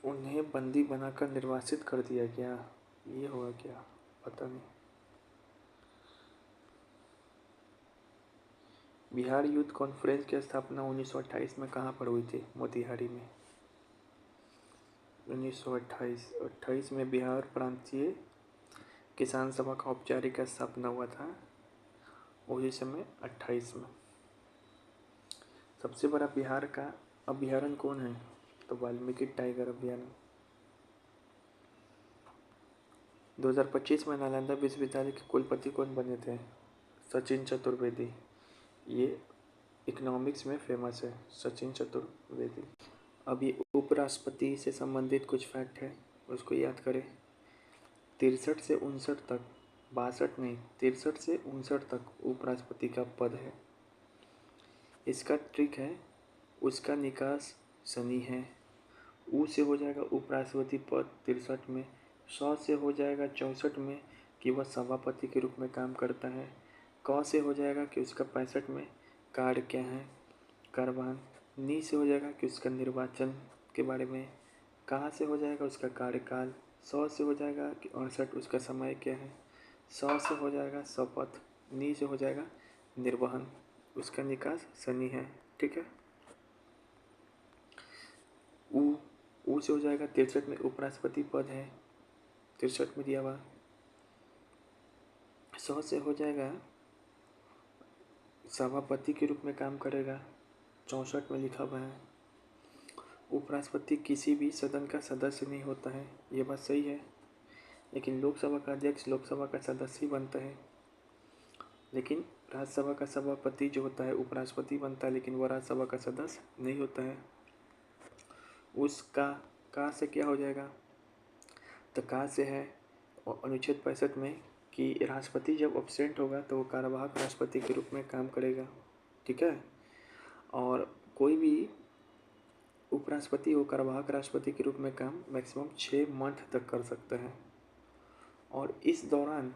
उन्हें बंदी बनाकर निर्वासित कर दिया गया। ये हुआ क्या? पता नहीं। बिहार यूथ कॉन्फ्रेंस की स्थापना 1928 में कहाँ पर हुई थी? मोतिहारी में। 1928 में बिहार प्रांतीय किसान सभा का औपचारिक स्थापना हुआ था उसी समय 28 में। सबसे बड़ा बिहार का अभ्यारण्य कौन है? तो वाल्मीकि टाइगर अभ्यारण्य। 2025 में नालंदा विश्वविद्यालय के कुलपति कौन बने थे? सचिन चतुर्वेदी। ये इकोनॉमिक्स में फेमस है, सचिन चतुर्वेदी। अब ये उपराष्ट्रपति से संबंधित कुछ फैक्ट है, उसको याद करें। 63 से 59 तक, 62 नहीं, 63 से 59 तक उपराष्ट्रपति का पद है। इसका ट्रिक है, उसका निकास शनि है। ऊ से हो जाएगा उपराष्ट्रपति पद 63 में। स से हो जाएगा 64 में कि वह सभापति के रूप में काम करता है। क से हो जाएगा कि उसका 65 में कार्य क्या है, कार्यभार। नी से हो जाएगा कि उसका निर्वाचन के बारे में। कहाँ से हो जाएगा उसका कार्यकाल। सौ से हो जाएगा कि 68 उसका समय क्या है। सौ से हो जाएगा शपथ। नी से हो जाएगा निर्वहन, उसका निकास शनि है। ठीक है। ऊ से हो जाएगा 63 में उपराष्ट्रपति पद है, 63 में दिया हुआ। सौ से हो जाएगा सभापति के रूप में काम करेगा, 64 में लिखा हुआ है। उपराष्ट्रपति किसी भी सदन का सदस्य नहीं होता है, ये बात सही है, लेकिन लोकसभा का अध्यक्ष लोकसभा का सदस्य ही बनता है। लेकिन राज्यसभा का सभापति जो होता है उपराष्ट्रपति बनता है, लेकिन वह राज्यसभा का सदस्य नहीं होता है। उसका का से क्या हो जाएगा, तो का से है अनुच्छेद 65 में कि राष्ट्रपति जब एब्सेंट होगा तो वो कार्यवाहक राष्ट्रपति के रूप में काम करेगा। ठीक है। और कोई भी उपराष्ट्रपति वो कार्यवाहक राष्ट्रपति के रूप में काम मैक्सिमम 6 मंथ तक कर सकते हैं। और इस दौरान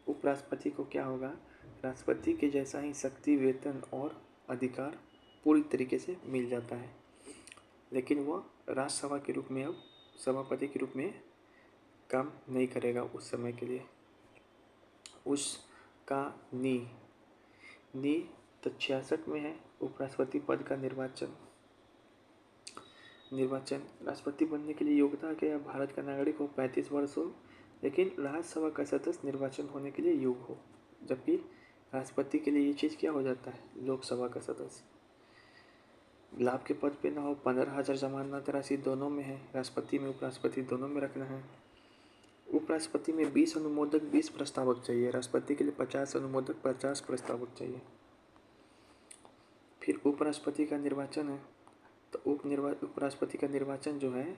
उपराष्ट्रपति को क्या होगा, राष्ट्रपति के जैसा ही शक्ति, वेतन और अधिकार पूरी तरीके से मिल जाता है, लेकिन वह राज्यसभा के रूप में अब सभापति के रूप में काम नहीं करेगा उस समय के लिए। उसका नी तो 66 में है उपराष्ट्रपति पद का निर्वाचन। राष्ट्रपति बनने के लिए योग्यता क्या है, भारत का नागरिक हो, 35 वर्ष हो, लेकिन राज्यसभा का सदस्य निर्वाचन होने के लिए योग्य हो। जबकि राष्ट्रपति के लिए ये चीज़ क्या हो जाता है, लोकसभा का सदस्य। लाभ के पद पे ना हो, 15,000 जमानत राशि दोनों में है, राष्ट्रपति में उपराष्ट्रपति दोनों में रखना है। उपराष्ट्रपति में 20 अनुमोदक 20 प्रस्तावक चाहिए, राष्ट्रपति के लिए 50 अनुमोदक 50 प्रस्तावक चाहिए। फिर उपराष्ट्रपति का निर्वाचन है, तो उपराष्ट्रपति का निर्वाचन जो है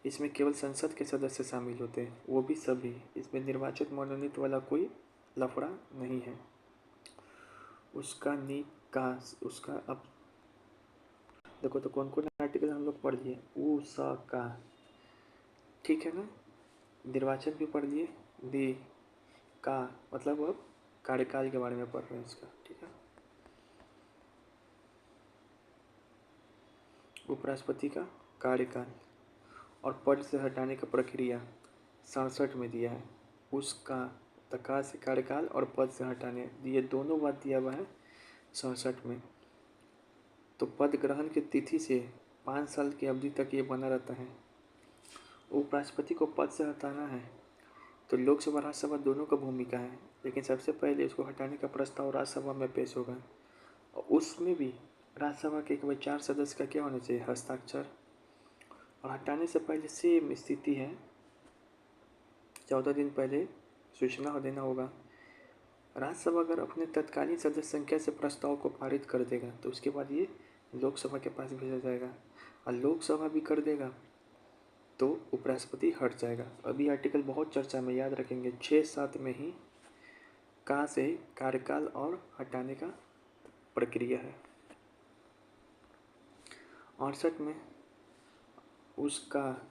इसमें केवल संसद के सदस्य शामिल होते हैं, वो भी सभी, इसमें निर्वाचित मनोनीत वाला कोई लफड़ा नहीं है। उसका निकास, उसका अब देखो तो कौन कौन आर्टिकल हम लोग पढ़ लिए, ऊ सा का, ठीक है ना। निर्वाचन भी पढ़ लिए, दी का मतलब अब कार्यकाल के बारे में पढ़ रहे हैं इसका। ठीक है। उपराष्ट्रपति का कार्यकाल और पद से हटाने का प्रक्रिया 67 में दिया है। उसका तका से कार्यकाल और पद से हटाने, ये दोनों बात दिया हुआ है 67 में। तो पद ग्रहण की तिथि से 5 साल की अवधि तक ये बना रहता है। उपराष्ट्रपति को पद से हटाना है तो लोकसभा राज्यसभा दोनों का भूमिका है, लेकिन सबसे पहले उसको हटाने का प्रस्ताव राज्यसभा में पेश होगा, और उसमें भी राज्यसभा के केवल 4 सदस्य का क्या होना चाहिए, हस्ताक्षर। और हटाने से पहले सेम स्थिति है, 14 दिन पहले सूचना देना होगा। राज्यसभा अगर अपने तत्कालीन सदस्य संख्या से प्रस्ताव को पारित कर देगा तो उसके बाद ये लोकसभा के पास भेजा जाएगा, और लोकसभा भी कर देगा तो उपराष्ट्रपति हट जाएगा। अभी आर्टिकल बहुत चर्चा में, याद रखेंगे 6-7 में ही का से कार्यकाल और हटाने का प्रक्रिया है। 68 में उसका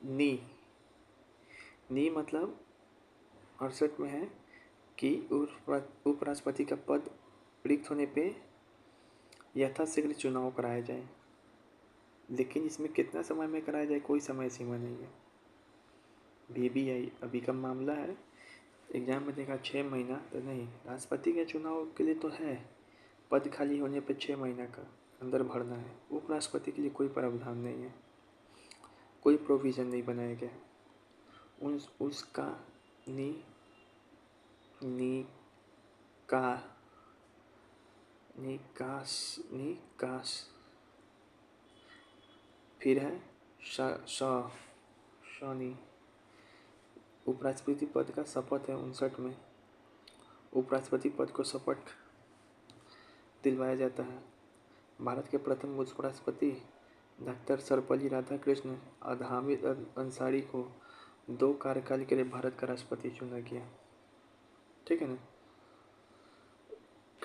नी मतलब 68 में है कि उपराष्ट्रपति का पद रिक्त होने पे यथाशीघ्र चुनाव कराया जाए, लेकिन इसमें कितना समय में कराया जाए कोई समय सीमा नहीं है। BBI अभी का मामला है, एग्जाम में देखा 6 महीना तो नहीं, राष्ट्रपति के चुनाव के लिए तो है, पद खाली होने पे 6 महीना का अंदर भरना है। उपराष्ट्रपति के लिए कोई प्रावधान नहीं है, कोई प्रोविज़न नहीं बनाया गया। उसका निकास फिर है शनि। उपराष्ट्रपति पद का शपथ है 59 में। उपराष्ट्रपति पद को शपथ दिलवाया जाता है। भारत के प्रथम उपराष्ट्रपति डॉक्टर सर्वपल्ली राधाकृष्ण हामिद अंसारी को 2 कार्यकाल के लिए भारत का राष्ट्रपति चुना गया। ठीक है ना।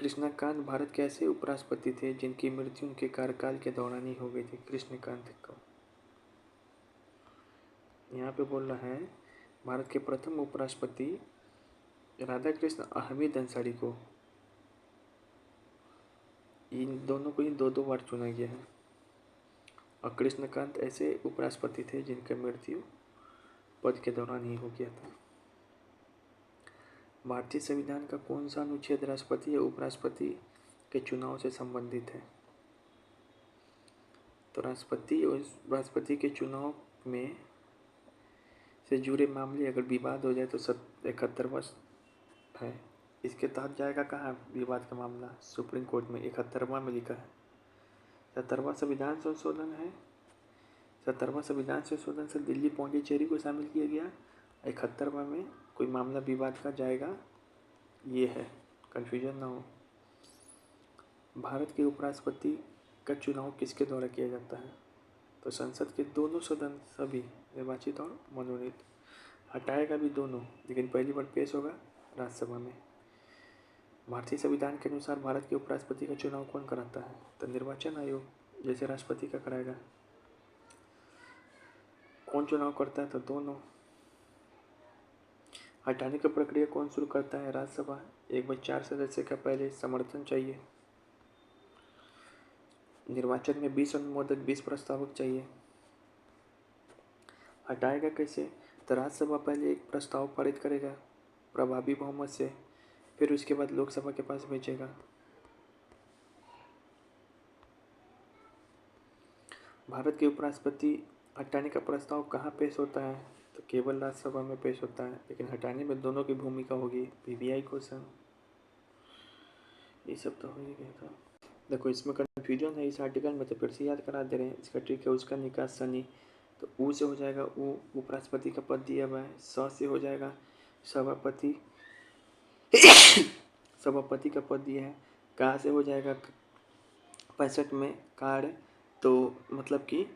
कृष्णकांत भारत के ऐसे उपराष्ट्रपति थे जिनकी मृत्यु उनके कार्यकाल के दौरान ही हो गई थी। कृष्णकांत को यहाँ पे बोल रहा है भारत के प्रथम उपराष्ट्रपति राधा कृष्ण अहमद अंसारी को, इन दोनों को ही दो दो बार चुना गया है। और कृष्णकांत ऐसे उपराष्ट्रपति थे जिनका मृत्यु पद के दौरान ही हो गया था। भारतीय संविधान का कौन सा अनुच्छेद राष्ट्रपति या उपराष्ट्रपति के चुनाव से संबंधित है? तो राष्ट्रपति और उपराष्ट्रपति के चुनाव में से जुड़े मामले अगर विवाद हो जाए तो 71वां है। इसके तहत जाएगा कहाँ विवाद का मामला? सुप्रीम कोर्ट में। 71वां में लिखा है। 70वां संविधान संशोधन है। 70वां संविधान संशोधन से दिल्ली पौंडीचेरी को शामिल किया गया। 71वां में कोई मामला विवाद का जाएगा, ये है, कन्फ्यूजन ना हो। भारत के उपराष्ट्रपति का चुनाव किसके द्वारा किया जाता है? तो संसद के दोनों सदन सभी निर्वाचित और मनोनीत। हटाएगा भी दोनों, लेकिन पहली बार पेश होगा राज्यसभा में। भारतीय संविधान के अनुसार भारत के उपराष्ट्रपति का चुनाव कौन कराता है? तो निर्वाचन आयोग, जैसे राष्ट्रपति का कराएगा। कौन चुनाव करता है? तो दोनों। हटाने की प्रक्रिया कौन शुरू करता है? राज्यसभा। 1/4 सदस्य का पहले समर्थन चाहिए। निर्वाचन में 20 अनुमोदक 20 प्रस्तावक चाहिए। हटाएगा कैसे? तो राज्यसभा पहले एक प्रस्ताव पारित करेगा प्रभावी बहुमत से, फिर उसके बाद लोकसभा के पास भेजेगा। भारत के उपराष्ट्रपति हटाने का प्रस्ताव कहाँ पेश होता है? तो केवल राज्यसभा में पेश होता है, लेकिन हटाने में दोनों की भूमिका होगी। पीवीआई क्वेश्चन, ये सब तो हो ही गया था। देखो इसमें कन्फ्यूजन है इस आर्टिकल में, तो फिर से याद करा दे रहे हैं। इसका ट्रिक है उसका निकास सनी, तो ऊ से हो जाएगा ऊ, उपराष्ट्रपति का पद दिया हुआ है। स से हो जाएगा सभापति सभापति का पद दिया है। का से हो जाएगा 65 में कार्य, तो मतलब कि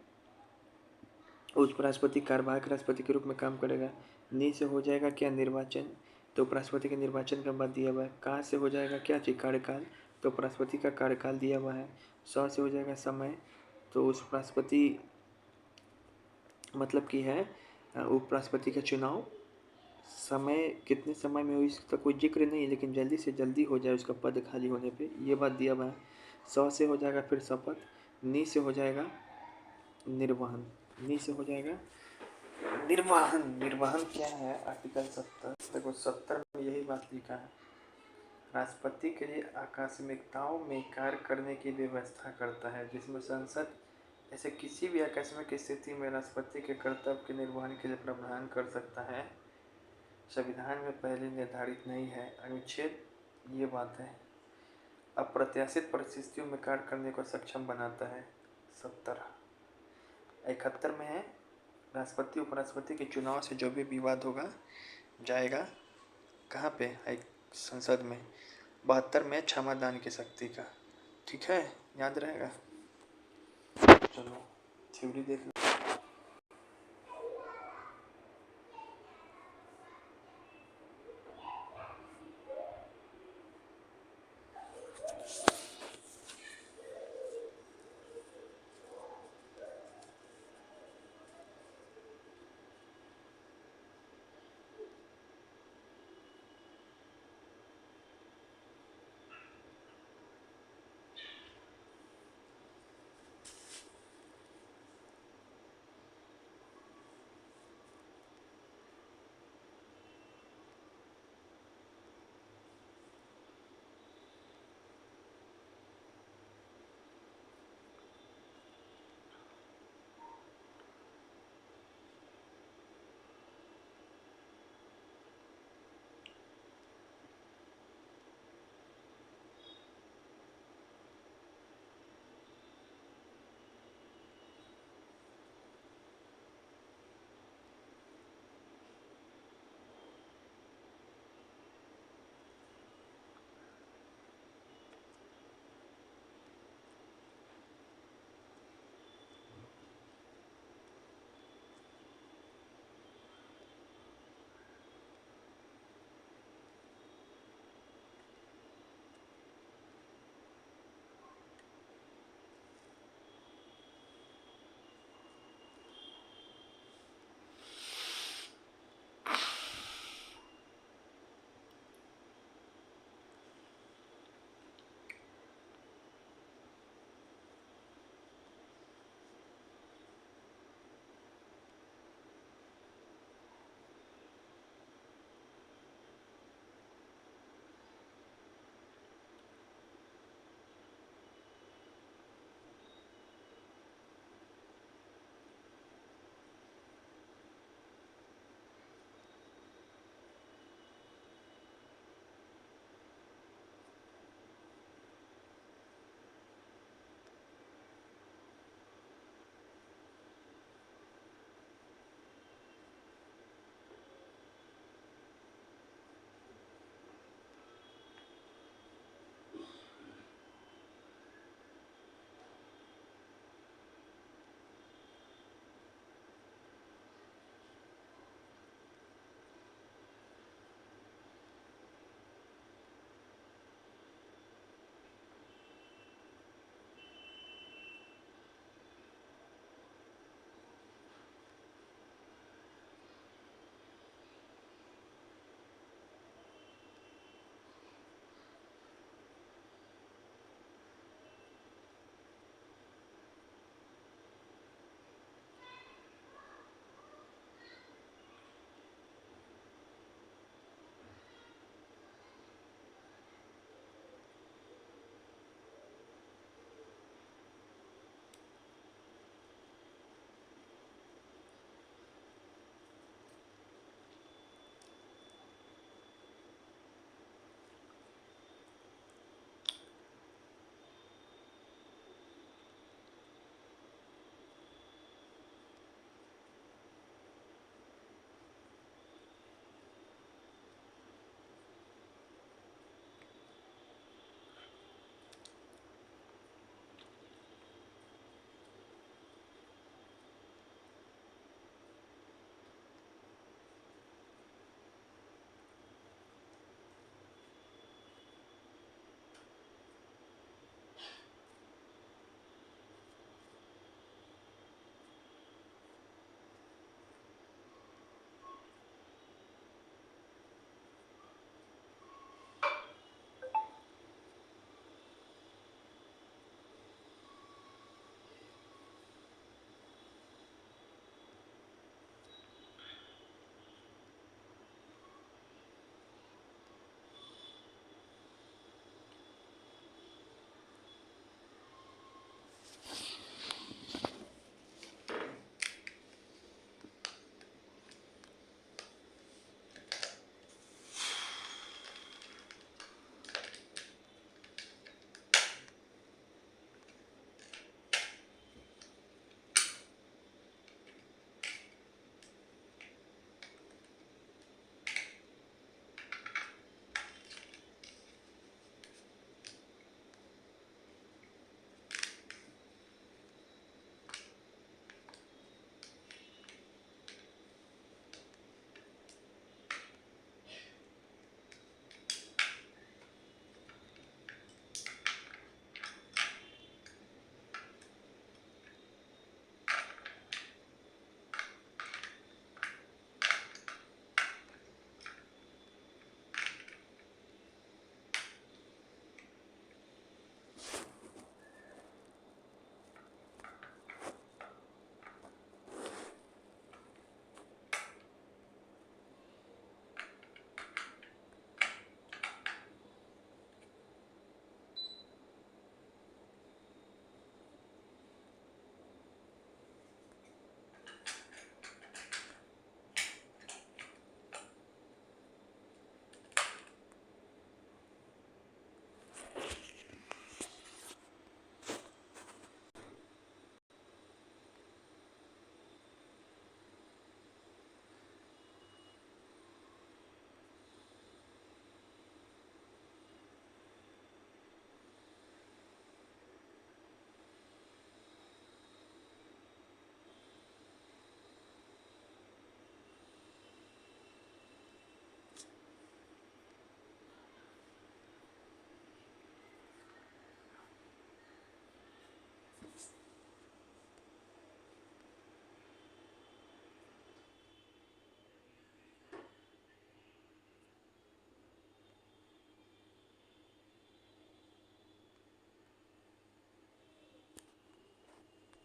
उपराष्ट्रपति कार्यवाहक राष्ट्रपति के रूप में काम करेगा। नी से हो जाएगा क्या? निर्वाचन, तो उपराष्ट्रपति के निर्वाचन का बाद दिया हुआ है। का से हो जाएगा क्या चीज? कार्यकाल, तो उपराष्ट्रपति का कार्यकाल दिया हुआ है। स से हो जाएगा समय, तो उपराष्ट्रपति मतलब कि है उपराष्ट्रपति का चुनाव समय कितने समय में हो इसका कोई जिक्र नहीं, लेकिन जल्दी से जल्दी हो जाए उसका पद खाली होने पे, ये बात दिया हुआ है। स से हो जाएगा फिर शपथ। नी से हो जाएगा निर्वहन। नी से हो जाएगा निर्वहन। निर्वहन क्या है? आर्टिकल 70। देखो 70 में यही बात लिखा है, राष्ट्रपति के लिए आकस्मिकताओं में कार्य करने की व्यवस्था करता है, जिसमें संसद ऐसे किसी भी आकस्मिक स्थिति में राष्ट्रपति के कर्तव्य के निर्वहन के लिए प्रावधान कर सकता है। संविधान में पहले निर्धारित नहीं है। अनुच्छेद ये बात है, अप्रत्याशित परिस्थितियों में कार्य करने को सक्षम बनाता है। 70। 71 में है राष्ट्रपति उपराष्ट्रपति के चुनाव से जो भी विवाद होगा जाएगा कहाँ पे? संसद में। 72 में क्षमादान की शक्ति का। ठीक है, याद रहेगा। चलो थ्योरी देख लो।